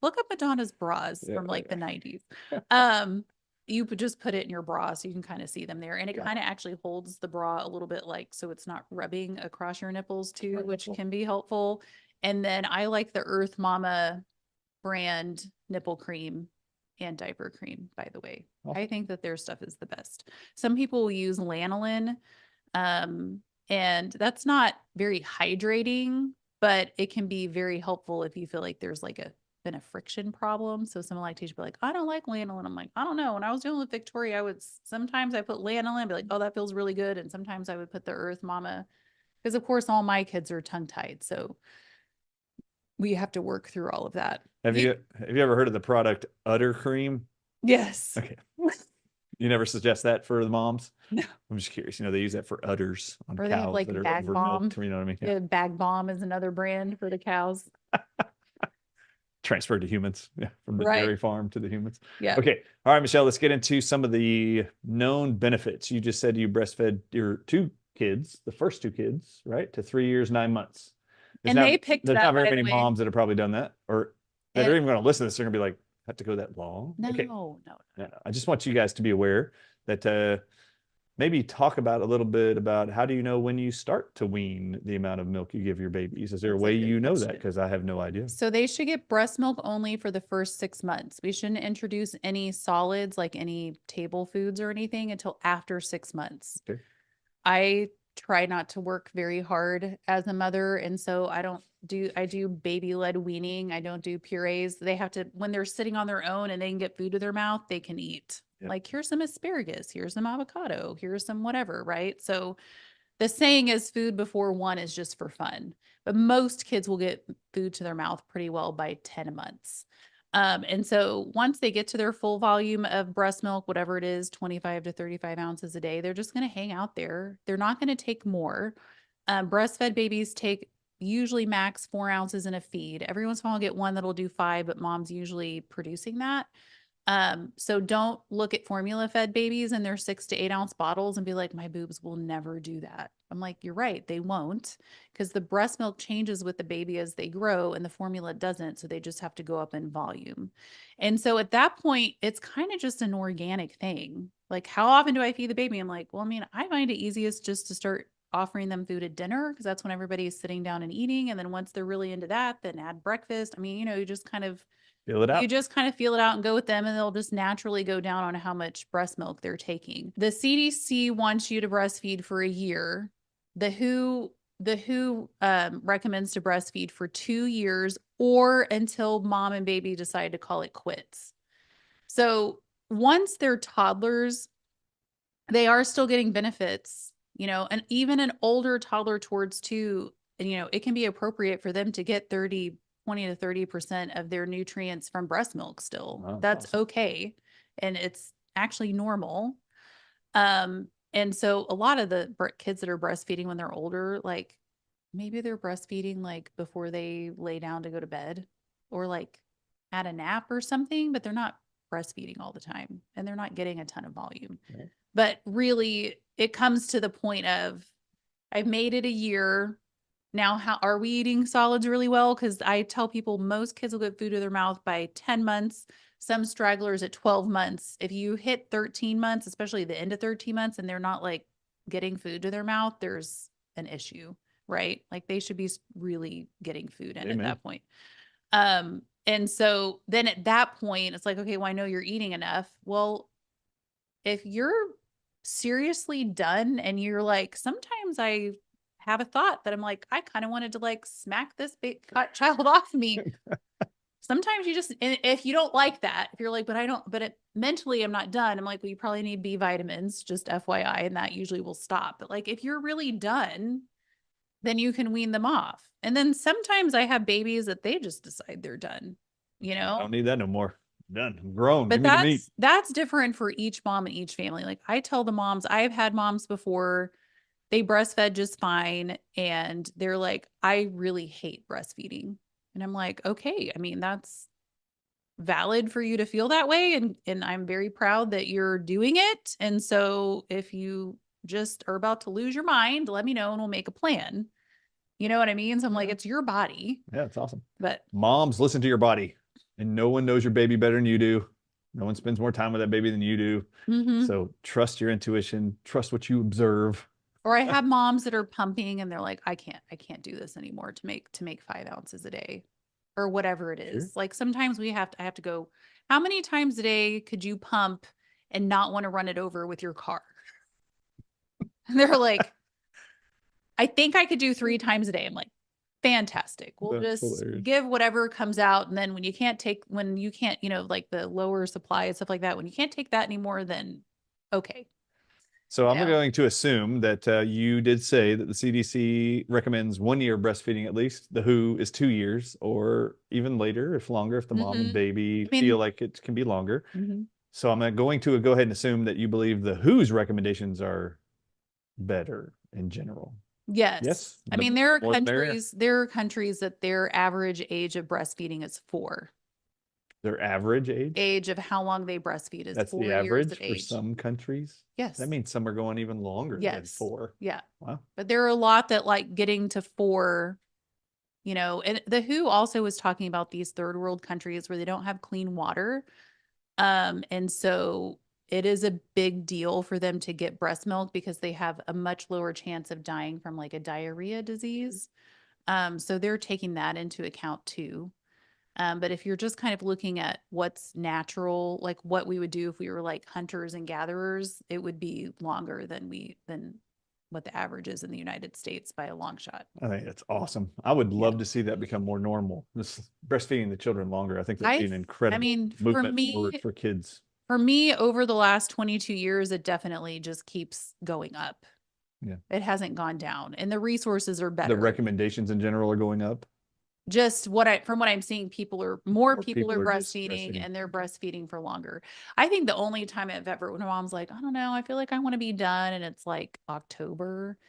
Look up Madonna's bras Yeah, from like the yeah. 90s. You could just put it in your bra so you can kind of see them there. And it Got kind of actually holds the bra a little bit like so it's not rubbing across your nipples too, Right, which nipple. can be helpful. And then I like the Earth Mama brand nipple cream and diaper cream, by the way. Awesome. I think that their stuff is the best. Some people will use lanolin, and that's not very hydrating, but it can be very helpful if you feel like there's like been a friction problem. So some lactation be like, I don't like lanolin. I'm like, I don't know. When I was dealing with Victoria, sometimes I put lanolin and be like, oh, that feels really good. And sometimes I would put the Earth Mama because of course all my kids are tongue tied. So we have to work through all of that. Have you ever heard of the product Udder Cream? Yes. Okay. You never suggest that for the moms? No. I'm just curious. They use that for udders on Or they have cows like that are Bag Bomb. overmilked. You know what I mean? Yeah, Bag Bomb is another brand for the cows. Transferred to humans. Yeah. From the dairy farm to the humans. Yeah. Okay. All right, Michelle, let's get into some of the known benefits. You just said you breastfed your two kids, the first two kids, right? To 3 years, 9 months. And they picked There's that, not very by the many way. moms that have probably done that or that are even going to listen to this. They're going to be like, have to go that long? No, Okay. no. I just want you guys to be aware that maybe talk about a little bit about how do you know when you start to wean the amount of milk you give your babies? Is there a That's a way good you know that? question. Because I have no idea. So they should get breast milk only for the first 6 months. We shouldn't introduce any solids like any table foods or anything until after 6 months. Okay. I try not to work very hard as a mother. And so I do baby-led weaning. I don't do purees. They have to, when they're sitting on their own and they can get food to their mouth, they can eat. Yep. Like here's some asparagus, here's some avocado, here's some whatever, right? So the saying is food before 1 is just for fun, but most kids will get food to their mouth pretty well by 10 months. And so once they get to their full volume of breast milk, whatever it is, 25 to 35 ounces a day, they're just going to hang out there. They're not going to take more. Breastfed babies take usually max 4 ounces in a feed. Every once in a while, I'll get one that'll do 5, but mom's usually producing that. So don't look at formula fed babies and their 6 to 8 ounce bottles and be like, my boobs will never do that. I'm like, you're right. They won't because the breast milk changes with the baby as they grow and the formula doesn't. So they just have to go up in volume. And so at that point, it's kind of just an organic thing. Like, how often do I feed the baby? I'm like, well, I mean, I find it easiest just to start offering them food at dinner because that's when everybody is sitting down and eating. And then once they're really into that, then add breakfast. I mean, you just kind of Feel it out. You just kind of feel it out and go with them, and they'll just naturally go down on how much breast milk they're taking. The CDC wants you to breastfeed for a year. The WHO recommends to breastfeed for 2 years or until mom and baby decide to call it quits. So once they're toddlers, they are still getting benefits, and even an older toddler towards 2, it can be appropriate for them to get 20 to 30% of their nutrients from breast milk still. Wow, that's awesome. okay. And it's actually normal. And so a lot of the kids that are breastfeeding when they're older, like maybe they're breastfeeding like before they lay down to go to bed or like at a nap or something, but they're not breastfeeding all the time and they're not getting a ton of volume. Right. But really, it comes to the point of I've made it a year. Now, how are we eating solids really well? Because I tell people most kids will get food to their mouth by 10 months, some stragglers at 12 months. If you hit 13 months, especially the end of 13 months, and they're not like getting food to their mouth, there's an issue, right? Like they should be really getting food in at that point. And so then at that point, it's like, okay, well, I know you're eating enough. Well, if you're seriously done and you're like, sometimes I have a thought that I'm like, I kind of wanted to like smack this big child off me. Sometimes you just, and if you don't like that, if you're like, but I don't, but mentally I'm not done. I'm like, well, you probably need B vitamins, just FYI, and that usually will stop. But like, if you're really done, then you can wean them off. And then sometimes I have babies that they just decide they're done, you know? I don't need that no more. Done. I'm grown. But Give me the meat. that's different for each mom and each family. Like I tell the moms, I've had moms before, they breastfed just fine. And they're like, I really hate breastfeeding. And I'm like, okay, I mean, that's valid for you to feel that way. And I'm very proud that you're doing it. And so if you just are about to lose your mind, let me know and we'll make a plan. You know what I mean? So I'm like, it's your body. Yeah, it's awesome. But moms, listen to your body. And no one knows your baby better than you do. No one spends more time with that baby than you do. So trust your intuition, trust what you observe. Or I have moms that are pumping and they're like, I can't do this anymore to make 5 ounces a day or whatever it is. Sure. Like sometimes I have to go, how many times a day could you pump and not want to run it over with your car? And they're like, I think I could do 3 times a day. I'm like, fantastic. We'll That's just hilarious. Give whatever comes out. And then when you can't, like the lower supply and stuff like that, when you can't take that anymore, then okay. So I'm going to assume that you did say that the CDC recommends 1 year breastfeeding at least. The WHO is 2 years or even later, if longer, if the mom and baby feel like it can be longer. So I'm going to go ahead and assume that you believe the WHO's recommendations are better in general. Yes. I mean, there are countries that their average age of breastfeeding is 4. Their average age of how long they breastfeed is That's 4 the average years of for age. some countries. Yes. That means some are going even longer than 4. Yeah. Wow. But there are a lot that like getting to 4, and the WHO also was talking about these third world countries where they don't have clean water. And so it is a big deal for them to get breast milk because they have a much lower chance of dying from like a diarrhea disease. So they're taking that into account too. But if you're just kind of looking at what's natural, like what we would do if we were like hunters and gatherers, it would be longer than what the average is in the United States by a long shot. I think that's awesome. I would love to see that become more normal. This breastfeeding the children longer. I think that'd be an incredible movement forward for kids. For me, over the last 22 years, it definitely just keeps going up. Yeah. It hasn't gone down and the resources are better. The recommendations in general are going up. Just from what I'm seeing, more people are breastfeeding and they're breastfeeding for longer. I think the only time I've ever, when mom's like, I don't know, I feel like I want to be done. And it's like October.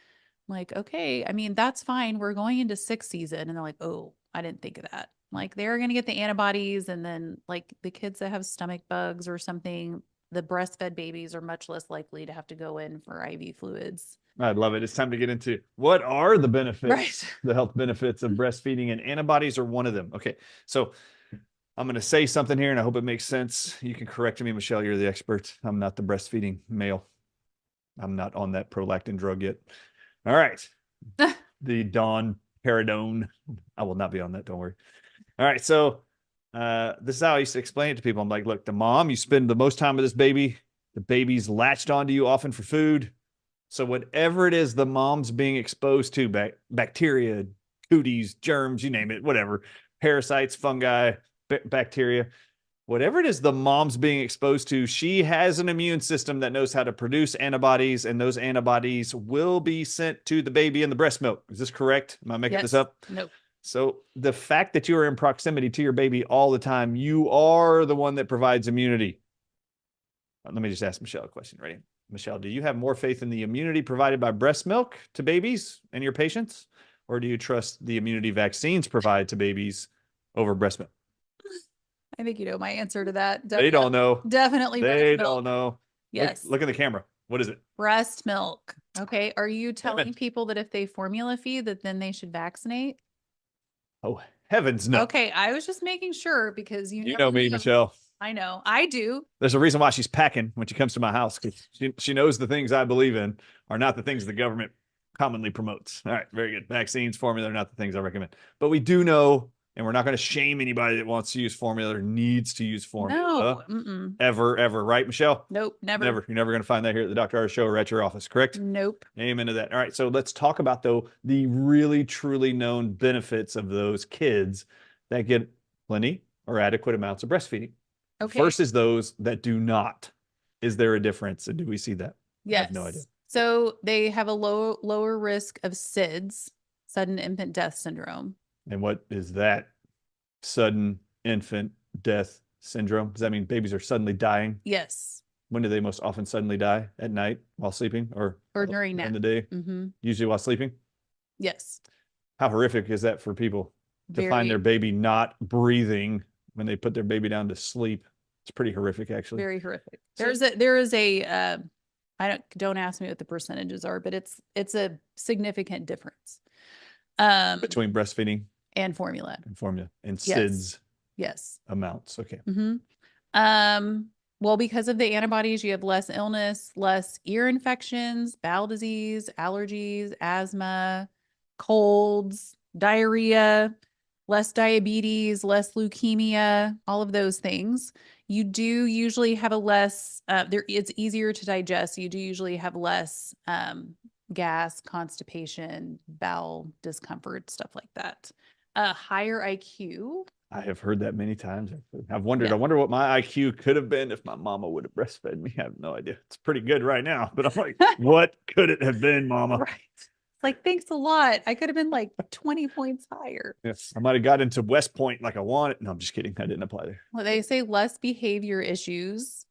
I'm like, okay, I mean, that's fine. We're going into 6th season. And they're like, oh, I didn't think of that. Like they're going to get the antibodies. And then like the kids that have stomach bugs or something, the breastfed babies are much less likely to have to go in for IV fluids. I love it. It's time to get into what are the benefits, the health benefits of breastfeeding, and antibodies are one of them. Okay. So I'm going to say something here and I hope it makes sense. You can correct me, Michelle. You're the expert. I'm not the breastfeeding male. I'm not on that prolactin drug yet. All right. The Paradone. I will not be on that. Don't worry. All right. So this is how I used to explain it to people. I'm like, look, the mom, you spend the most time with this baby. The baby's latched onto you often for food. So whatever it is the mom's being exposed to, bacteria, cooties, germs, you name it, whatever, parasites, fungi, bacteria, whatever it is the mom's being exposed to, she has an immune system that knows how to produce antibodies, and those antibodies will be sent to the baby in the breast milk. Is this correct? Am I making this up? Nope. So the fact that you are in proximity to your baby all the time, you are the one that provides immunity. Let me just ask Michelle a question. Ready? Michelle, do you have more faith in the immunity provided by breast milk to babies and your patients, or do you trust the immunity vaccines provide to babies over breast milk? I think you know my answer to that. They don't know. Definitely breast They milk. don't know. Yes. Look at the camera. What is it? Breast milk. Okay. Are you Amen. telling people that if they formula feed that then they should vaccinate? Oh, heavens no. Okay. I was just making sure because you You never know me, know. Michelle. I know. I do. There's a reason why she's packing when she comes to my house, because she knows the things I believe in are not the things the government commonly promotes. All right, very good. Vaccines, formula are not the things I recommend. But we do know, and we're not going to shame anybody that wants to use formula or needs to use formula. No. Mm-mm. Ever, right, Michelle? Nope. Never. Never. You're never going to find that here at the Dr. Ardis Show or at your office, correct? Nope. Amen to that. All right, so let's talk about, though, the really, truly known benefits of those kids that get plenty or adequate amounts of breastfeeding. Okay. Versus those that do not. Is there a difference? And do we see that? Yes. I have no idea. So they have a lower risk of SIDS, sudden infant death syndrome. And what is that? Sudden infant death syndrome? Does that mean babies are suddenly dying? Yes. When do they most often suddenly die? At night while sleeping, or during nap in the day? Mm-hmm. Usually while sleeping? Yes. How horrific is that for people to Very, find their baby not breathing when they put their baby down to sleep? It's pretty horrific, actually. very horrific. There is a I don't ask me what the percentages are, but it's a significant difference Between breastfeeding and formula and Yes. SIDS yes amounts. Okay. Well, because of the antibodies, you have less illness, less ear infections, bowel disease, allergies, asthma, colds, diarrhea, less diabetes, less leukemia, all of those things. You do usually have a less, it's easier to digest. You do usually have less gas, constipation, bowel discomfort, stuff like that. A higher IQ. I have heard that many times. I've wondered, Yeah. I wonder what my IQ could have been if my mama would have breastfed me. I have no idea. It's pretty good right now, but I'm like, what could it have been, mama? Right. It's like, thanks a lot. I could have been like 20 points higher. Yes. I might have got into West Point like I wanted. No, I'm just kidding. I didn't apply there. Well, they say less behavior issues.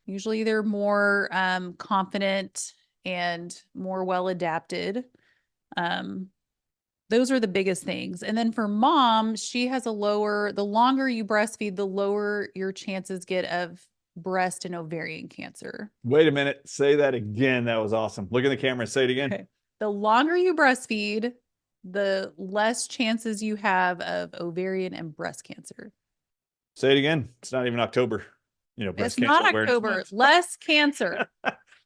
Usually they're more confident and more well adapted. Those are the biggest things. And then for mom, she has the longer you breastfeed, the lower your chances get of breast and ovarian cancer. Wait a minute. Say that again. That was awesome. Look in the camera and say it again. Okay. The longer you breastfeed, the less chances you have of ovarian and breast cancer. Say it again. It's not even October. Breast It's cancer not awareness October. month. Less cancer.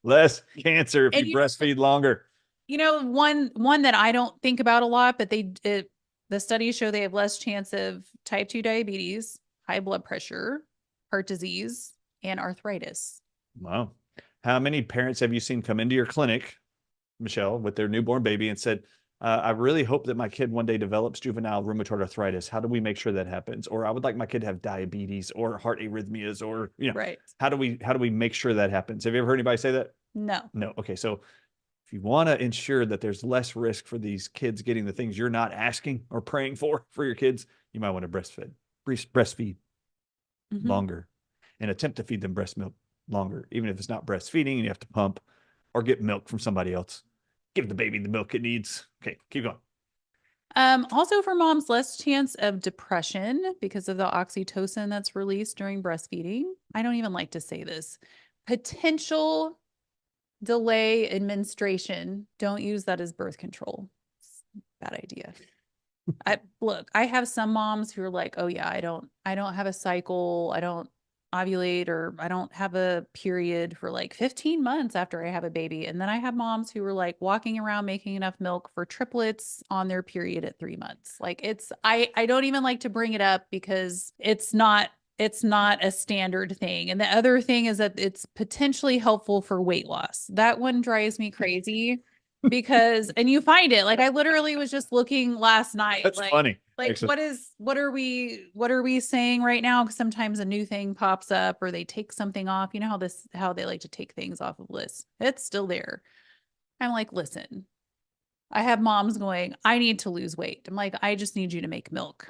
Less cancer if And you breastfeed longer. One that I don't think about a lot, but the studies show they have less chance of type 2 diabetes, high blood pressure, heart disease, and arthritis. Wow. How many parents have you seen come into your clinic, Michelle, with their newborn baby and said, I really hope that my kid one day develops juvenile rheumatoid arthritis. How do we make sure that happens? Or I would like my kid to have diabetes or heart arrhythmias, or, Right. How do we make sure that happens? Have you ever heard anybody say that? No. No. Okay. So if you want to ensure that there's less risk for these kids getting the things you're not asking or praying for your kids, you might want to breastfeed longer and attempt to feed them breast milk longer, even if it's not breastfeeding and you have to pump or get milk from somebody else. Give the baby the milk it needs. Okay, keep going. Also for moms, less chance of depression because of the oxytocin that's released during breastfeeding. I don't even like to say this. Potential delay in menstruation. Don't use that as birth control. It's a bad idea. I have some moms who are like, oh yeah, I don't have a cycle. I don't ovulate, or I don't have a period for like 15 months after I have a baby. And then I have moms who are like walking around making enough milk for triplets on their period at 3 months. Like I don't even like to bring it up because it's not a standard thing. And the other thing is that it's potentially helpful for weight loss. That one drives me crazy because, and you find it, like I literally was just looking last night. That's funny. Like Excellent. what are we saying right now? Because sometimes a new thing pops up or they take something off. You know how they like to take things off of lists. It's still there. I'm like, listen, I have moms going, I need to lose weight. I'm like, I just need you to make milk.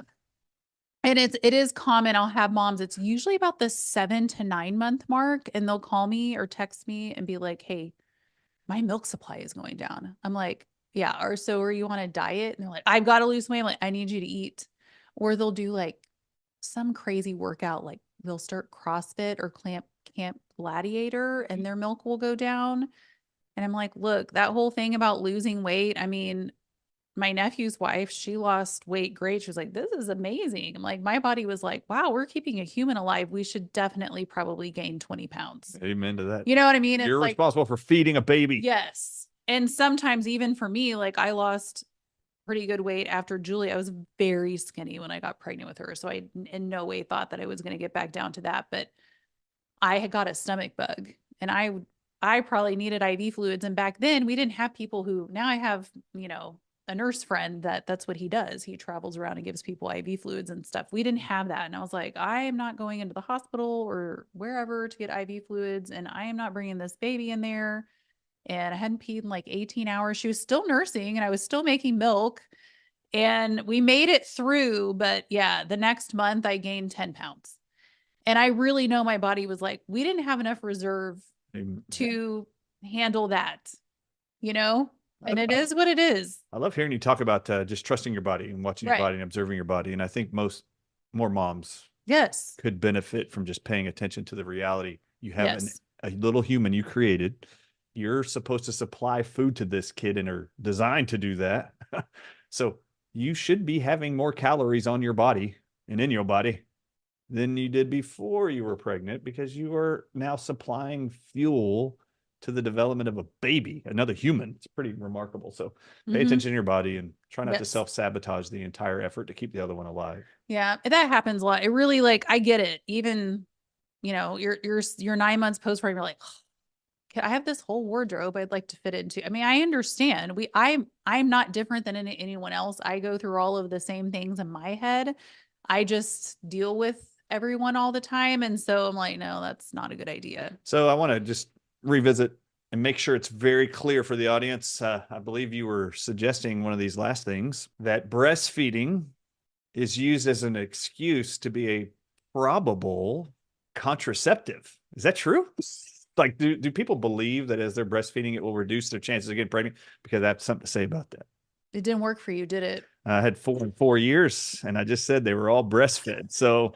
And it is common. I'll have moms, it's usually about the 7 to 9 month mark, and they'll call me or text me and be like, hey, my milk supply is going down. I'm like, Yeah. Or so, or you on a diet and they're like, I've got to lose weight. I'm like, I need you to eat. Or they'll do like some crazy workout, like they'll start CrossFit or Camp Gladiator and their milk will go down. And I'm like, look, that whole thing about losing weight. I mean, my nephew's wife, she lost weight great. She was like, this is amazing. I'm like, my body was like, wow, we're keeping a human alive. We should definitely probably gain 20 pounds. Amen to that. You know what I mean? You're It's like, responsible for feeding a baby. yes. And sometimes even for me, like I lost pretty good weight after Julie. I was very skinny when I got pregnant with her. So I in no way thought that I was going to get back down to that. But I had got a stomach bug and I probably needed IV fluids. And back then we didn't have people who now I have, you know, a nurse friend that's what he does. He travels around and gives people IV fluids and stuff. We didn't have that. And I was like, I am not going into the hospital or wherever to get IV fluids. And I am not bringing this baby in there. And I hadn't peed in like 18 hours. She was still nursing and I was still making milk. And we made it through. But yeah, the next month I gained 10 pounds. And I really know my body was like, we didn't have enough reserve to handle that, you know? And it is what it is. I love hearing you talk about just trusting your body and watching your body and observing your body. And I think more moms could benefit from just paying attention to the reality. You have a little human you created. You're supposed to supply food to this kid and are designed to do that. So you should be having more calories on your body and in your body than you did before you were pregnant, because you are now supplying fuel to the development of a baby, another human. It's pretty remarkable. So pay attention to your body and try not to self-sabotage the entire effort to keep the other one alive. Yeah, that happens a lot. It really, like, I get it. Even, you know, you're 9 months postpartum, you're like, oh, I have this whole wardrobe I'd like to fit into. I mean, I understand. I'm not different than anyone else. I go through all of the same things in my head. I just deal with everyone all the time. And so I'm like, no, that's not a good idea. So I want to just revisit and make sure it's very clear for the audience. I believe you were suggesting one of these last things, that breastfeeding is used as an excuse to be a probable contraceptive. Is that true? Like, do people believe that as they're breastfeeding, it will reduce their chances of getting pregnant? Because I have something to say about that. It didn't work for you, did it? I had 4 years, and I just said they were all breastfed. So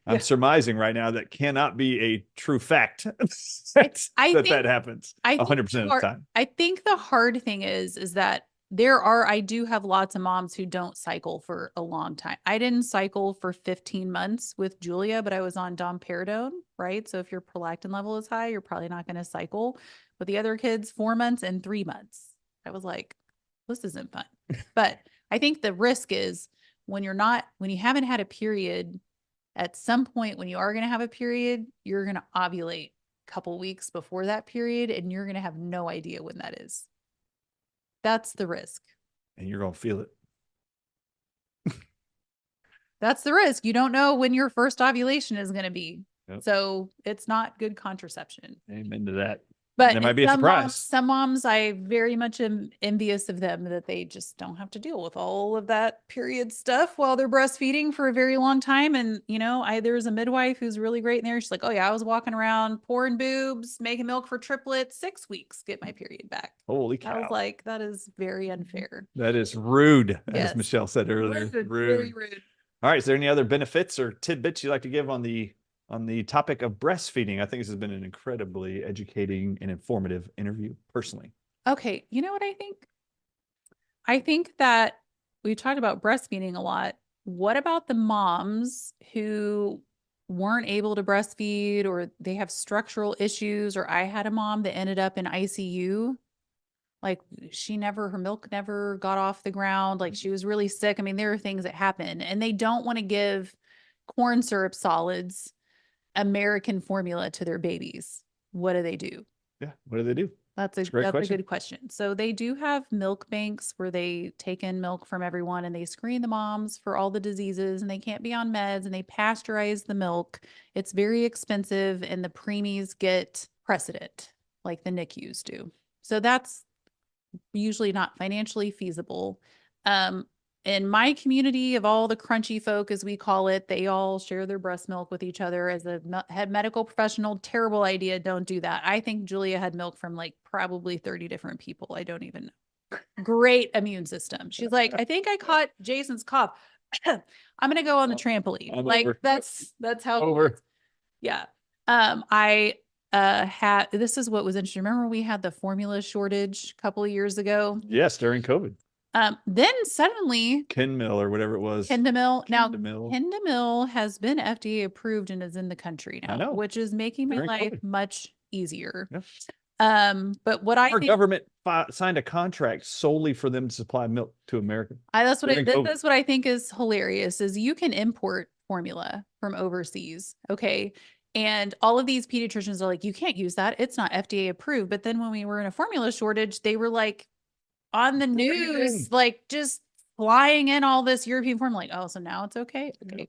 I'm surmising right now that cannot be a true fact that happens 100% of the time. I think the hard thing is that I do have lots of moms who don't cycle for a long time. I didn't cycle for 15 months with Julia, but I was on domperidone, right? So if your prolactin level is high, you're probably not going to cycle. With the other kids, 4 months and 3 months. I was like, this isn't fun. But I think the risk is when you haven't had a period, at some point when you are going to have a period, you're going to ovulate a couple weeks before that period, and you're going to have no idea when that is. That's the risk. And you're going to feel it. That's the risk. You don't know when your first ovulation is going to be. Yep. So it's not good contraception. Amen to that. But there might be a surprise. Some moms, I very much am envious of them that they just don't have to deal with all of that period stuff while they're breastfeeding for a very long time. And, you know, there's a midwife who's really great in there. She's like, oh yeah, I was walking around pouring boobs, making milk for triplets, 6 weeks, get my period back. Holy cow. I was like, that is very unfair. That is rude, as Michelle said earlier. Rude. Very rude. All right. Is there any other benefits or tidbits you'd like to give on the topic of breastfeeding? I think this has been an incredibly educating and informative interview personally. Okay. You know what I think? I think that we've talked about breastfeeding a lot. What about the moms who weren't able to breastfeed, or they have structural issues? Or I had a mom that ended up in ICU. Like her milk never got off the ground. Like she was really sick. I mean, there are things that happen, and they don't want to give corn syrup solids, American formula, to their babies. What do they do? Yeah. What do they do? That's a good question. So they do have milk banks where they take in milk from everyone and they screen the moms for all the diseases, and they can't be on meds, and they pasteurize the milk. It's very expensive, and the preemies get precedent like the NICUs do. So that's usually not financially feasible. In my community of all the crunchy folk, as we call it, they all share their breast milk with each other. As a head medical professional, terrible idea. Don't do that. I think Julia had milk from like probably 30 different people. I don't even know. great immune system. She's like, I think I caught Jason's cough. I'm gonna go on the trampoline. I'm like over. that's how Over. yeah. I had this is what was interesting. Remember we had the formula shortage a couple of years ago? Yes, during COVID. Then suddenly Kendamil or whatever it was. Kendamil. Now Kendamil. Kendamil has been FDA approved and is in the country I now, know. which is making my During life COVID. much easier. Yeah. But what I Our think government signed a contract solely for them to supply milk to America. that's what during COVID. that's what I think is hilarious is you can import formula from overseas. Okay. And all of these pediatricians are like, you can't use that. It's not FDA approved. But then when we were in a formula shortage, they were like on the news, like just flying in all this European formula. Like, oh, so now it's okay. Okay.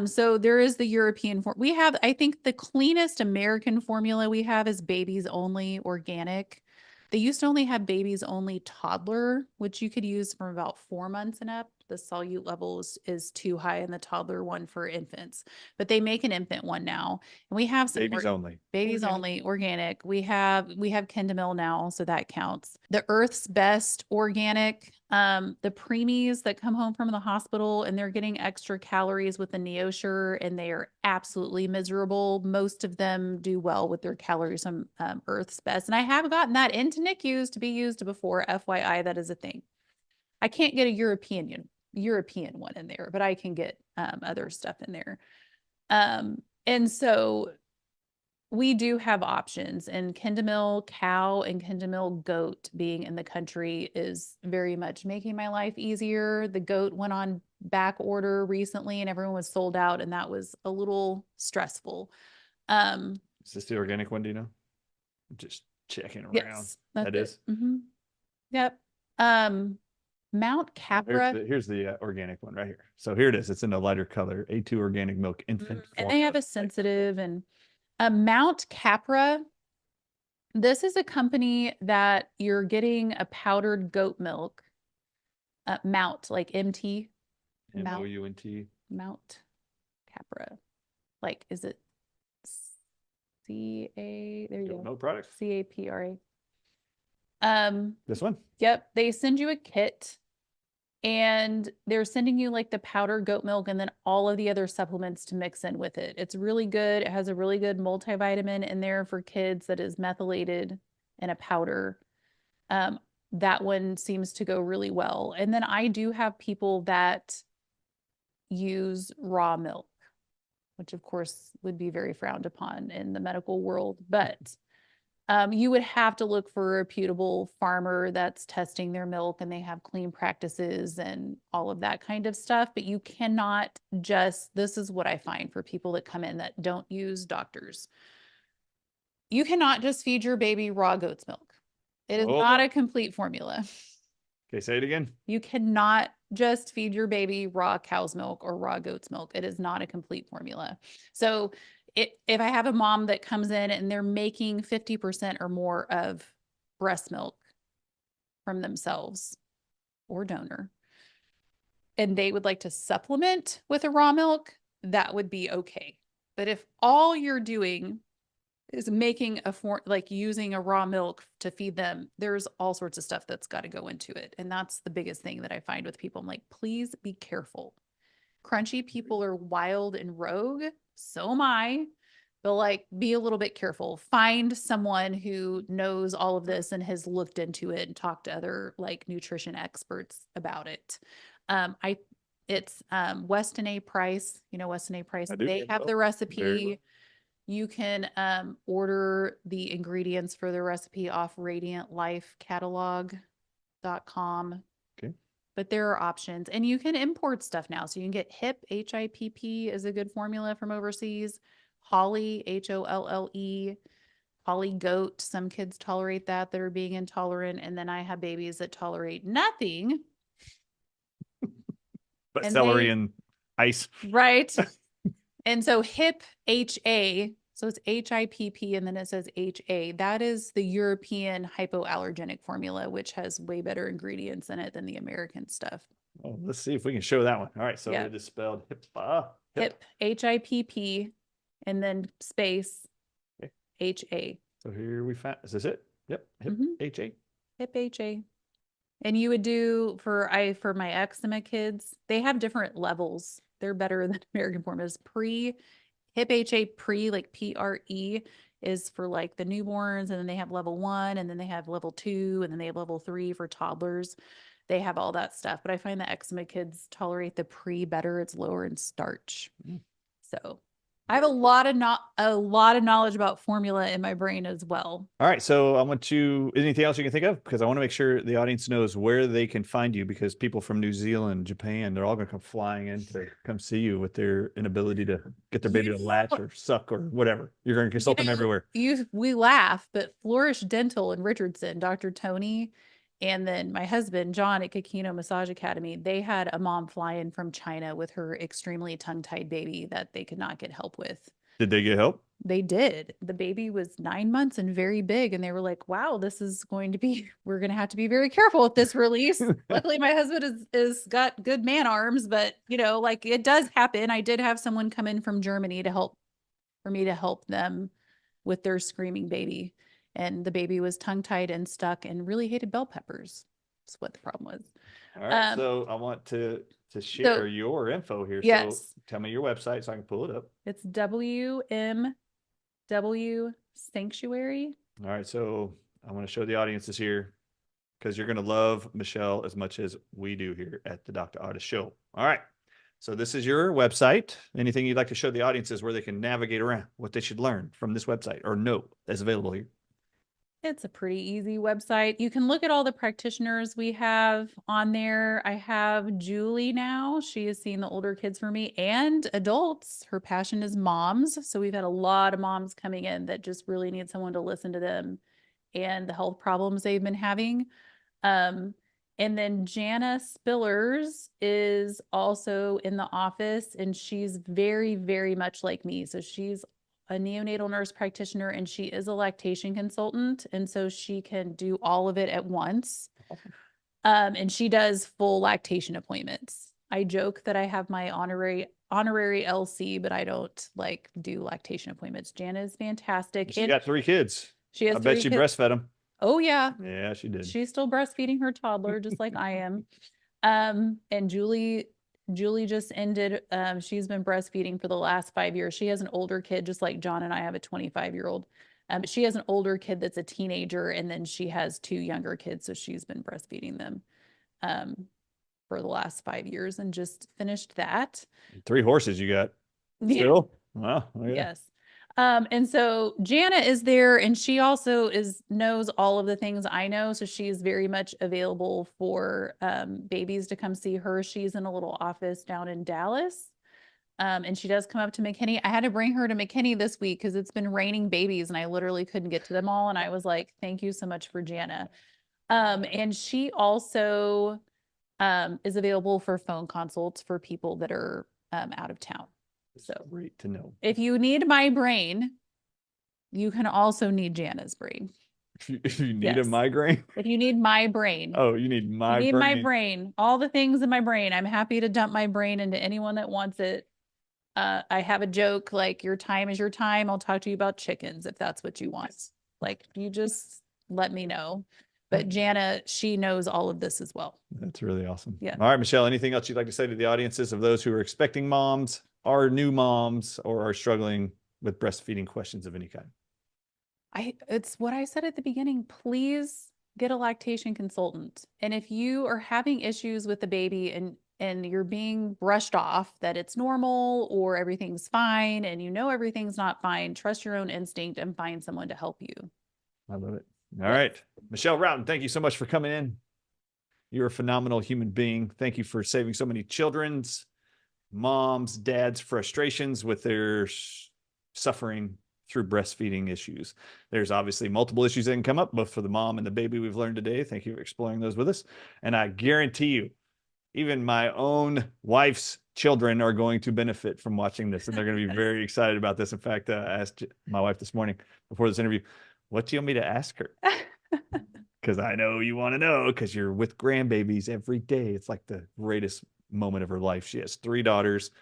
So there is the European form. We have, I think the cleanest American formula we have is babies only organic. They used to only have babies only toddler, which you could use from about 4 months and up. The solute level is too high in the toddler one for infants, but they make an infant one now. And we have some Babies only. babies only organic. We have Kendamil now, so that counts. The Earth's Best organic, the preemies that come home from the hospital and they're getting extra calories with the NeoSure and they are absolutely miserable. Most of them do well with their calories from Earth's Best. And I have gotten that into NICUs to be used before. FYI, that is a thing. I can't get a European one in there, but I can get other stuff in there. And so we do have options, and Kendamil cow and Kendamil goat being in the country is very much making my life easier. The goat went on back order recently and everyone was sold out, and that was a little stressful. Is this the organic one? Do you know? I'm just checking around. Yes, that is. Yep. Mount Capra. Here's the organic one right here. So here it is. It's in a lighter color. A2 organic milk infant. And they have a sensitive and Mount Capra. This is a company that you're getting a powdered goat milk. Mount, like MT. MOUNT. Mount Capra. Like, is it CA? There you go. Milk products. CAPRA. This one. Yep. They send you a kit and they're sending you like the powdered goat milk and then all of the other supplements to mix in with it. It's really good. It has a really good multivitamin in there for kids that is methylated in a powder. That one seems to go really well. And then I do have people that use raw milk, which of course would be very frowned upon in the medical world, but you would have to look for a reputable farmer that's testing their milk and they have clean practices and all of that kind of stuff. But you cannot just, this is what I find for people that come in that don't use doctors. You cannot just feed your baby raw goat's milk. It is not a complete formula. Okay, say it again. You cannot just feed your baby raw cow's milk or raw goat's milk. It is not a complete formula. So if I have a mom that comes in and they're making 50% or more of breast milk from themselves or donor, and they would like to supplement with a raw milk, that would be okay. But if all you're doing is making like using a raw milk to feed them, there's all sorts of stuff that's got to go into it. And that's the biggest thing that I find with people. I'm like, please be careful. Crunchy people are wild and rogue. So am I. But like, be a little bit careful. Find someone who knows all of this and has looked into it and talked to other like nutrition experts about it. It's Weston A. Price. You know Weston A. Price. They have the recipe. You can order the ingredients for the recipe off radiantlifecatalog.com. Okay. But there are options and you can import stuff now. So you can get HIP, HIPP is a good formula from overseas. Holly, HOLLE, Holly goat. Some kids tolerate that are being intolerant. And then I have babies that tolerate nothing. But celery and ice. Right. And so HIP, HA, so it's HIPP and then it says HA. That is the European hypoallergenic formula, which has way better ingredients in it than the American stuff. Oh, let's see if we can show that one. All right. So it is spelled HIP, HIPP, and then space HA. So here we found, is this it? Yep. HIP, HA. HIP, HA. And you would do for my eczema kids, they have different levels. They're better than American formulas. Hip HA pre, like PRE, is for like the newborns, and then they have level 1, and then they have level 2, and then they have level 3 for toddlers. They have all that stuff, but I find the eczema kids tolerate the pre better. It's lower in starch. So I have a lot of knowledge about formula in my brain as well. All right. So I want you, anything else you can think of? Because I want to make sure the audience knows where they can find you, because people from New Zealand, Japan, they're all going to come flying in to come see you with their inability to get their baby to latch or suck or whatever. You're going to consult them everywhere. We laugh, but Flourish Dental in Richardson, Dr. Tony, and then my husband, John at Kikino Massage Academy, they had a mom fly in from China with her extremely tongue-tied baby that they could not get help with. Did they get help? They did. The baby was 9 months and very big. And they were like, wow, this is going to be, we're going to have to be very careful with this release. Luckily, my husband is got good man arms, but you know, like it does happen. I did have someone come in from Germany for me to help them with their screaming baby. And the baby was tongue-tied and stuck and really hated bell peppers. That's what the problem was. All right. So I want to share your info here. Yes. So tell me your website so I can pull it up. It's WMW Sanctuary. All right. So I want to show the audience this here, because you're going to love Michelle as much as we do here at the Dr. Ardis Show. All right. So this is your website. Anything you'd like to show the audiences where they can navigate around, what they should learn from this website or know that's available here? It's a pretty easy website. You can look at all the practitioners we have on there. I have Julie now. She has seen the older kids for me and adults. Her passion is moms. So we've had a lot of moms coming in that just really need someone to listen to them and the health problems they've been having. And then Jana Spillers is also in the office, and she's very, very much like me. So she's a neonatal nurse practitioner, and she is a lactation consultant. And so she can do all of it at once. And she does full lactation appointments. I joke that I have my honorary LC, but I don't like do lactation appointments. Jana is fantastic. She got 3 kids. She has I bet she breastfed them. Oh yeah. Yeah, she did. She's still breastfeeding her toddler just like I am. And Julie just ended, she's been breastfeeding for the last 5 years. She has an older kid, just like John and I have a 25-year-old. She has an older kid that's a teenager, and then she has 2 younger kids. So she's been breastfeeding them for the last 5 years and just finished that. 3 horses you got still? Wow. Oh, yeah. Yes. And so Jana is there, and she also knows all of the things I know. So she's very much available for babies to come see her. She's in a little office down in Dallas. And she does come up to McKinney. I had to bring her to McKinney this week because it's been raining babies and I literally couldn't get to them all. And I was like, thank you so much for Jana. And she also is available for phone consults for people that are out of town. So great to know. If you need my brain, you can also need Jana's brain. If you need a migraine? If you need my brain. Oh, you need my brain. My brain. All the things in my brain. I'm happy to dump my brain into anyone that wants it. I have a joke like, your time is your time. I'll talk to you about chickens if that's what you want. Like, you just let me know. But Jana, she knows all of this as well. That's really awesome. Yeah. All right, Michelle, anything else you'd like to say to the audiences of those who are expecting moms, are new moms, or are struggling with breastfeeding questions of any kind? It's what I said at the beginning. Please get a lactation consultant. And if you are having issues with the baby and you're being brushed off that it's normal or everything's fine, and you know everything's not fine, trust your own instinct and find someone to help you. I love it. All right. Michelle Routon, thank you so much for coming in. You're a phenomenal human being. Thank you for saving so many children's, moms, dads' frustrations with their suffering through breastfeeding issues. There's obviously multiple issues that can come up, both for the mom and the baby we've learned today. Thank you for exploring those with us. And I guarantee you, even my own wife's children are going to benefit from watching this, and they're going to be very excited about this. In fact, I asked my wife this morning before this interview, what do you want me to ask her? Because I know you want to know, because you're with grandbabies every day. It's like the greatest moment of her life. She has 3 daughters.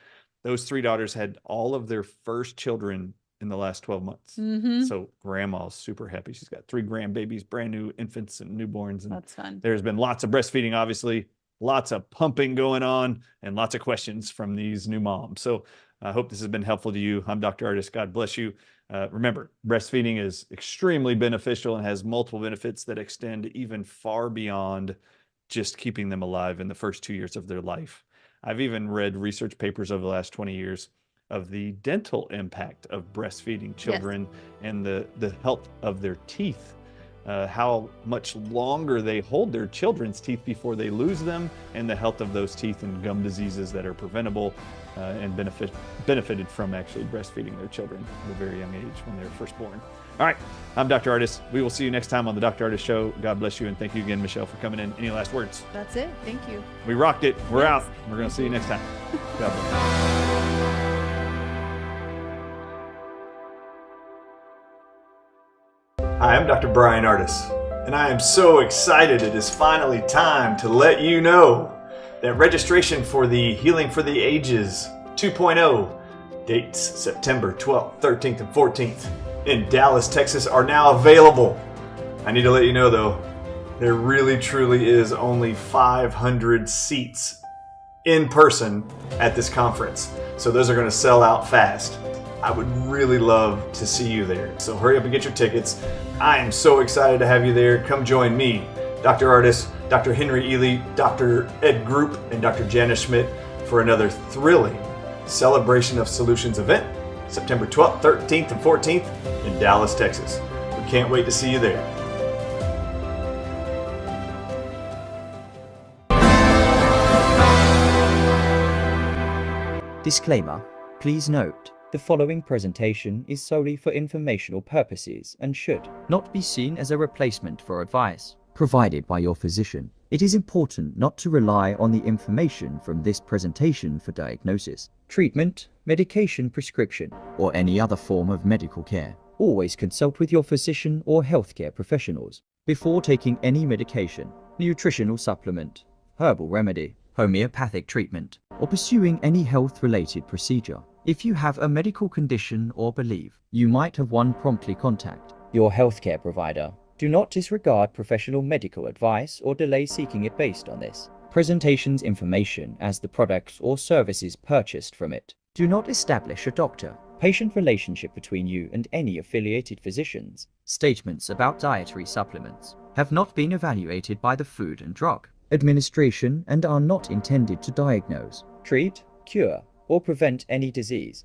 Those 3 daughters had all of their first children in the last 12 months. So grandma's super happy. She's got 3 grandbabies, brand new infants and newborns. And That's fun. there's been lots of breastfeeding, obviously, lots of pumping going on, and lots of questions from these new moms. So I hope this has been helpful to you. I'm Dr. Ardis. God bless you. Remember, breastfeeding is extremely beneficial and has multiple benefits that extend even far beyond just keeping them alive in the first 2 years of their life. I've even read research papers over the last 20 years of the dental impact of breastfeeding children and the health of their teeth, how much longer they hold their children's teeth before they lose them, and the health of those teeth and gum diseases that are preventable and benefited from actually breastfeeding their children at a very young age when they were first born. All right, I'm Dr. Ardis. We will see you next time on the Dr. Ardis Show. God bless you, and thank you again, Michelle, for coming in. Any last words? That's it. Thank you. We rocked it. We're out. We're going to see you next time. God bless. Hi, I'm Dr. Brian Ardis, and I am so excited it is finally time to let you know that registration for the Healing for the Ages 2.0 dates September 12th, 13th, and 14th in Dallas, Texas are now available. I need to let you know though, there really truly is only 500 seats in person at this conference. So those are going to sell out fast. I would really love to see you there. So hurry up and get your tickets. I am so excited to have you there. Come join me, Dr. Ardis, Dr. Henry Ely, Dr. Ed Group, and Dr. Janice Schmidt for another thrilling Celebration of Solutions event, September 12th, 13th, and 14th in Dallas, Texas. We can't wait to see you there. Disclaimer, please note, the following presentation is solely for informational purposes and should not be seen as a replacement for advice provided by your physician. It is important not to rely on the information from this presentation for diagnosis, treatment, medication prescription, or any other form of medical care. Always consult with your physician or healthcare professionals before taking any medication, nutritional supplement, herbal remedy, homeopathic treatment, or pursuing any health-related procedure. If you have a medical condition or believe you might have one, promptly contact your healthcare provider. Do not disregard professional medical advice or delay seeking it based on this presentation's information as the products or services purchased from it do not establish a doctor-patient relationship between you and any affiliated physicians. Statements about dietary supplements have not been evaluated by the Food and Drug Administration and are not intended to diagnose, treat, cure, or prevent any disease.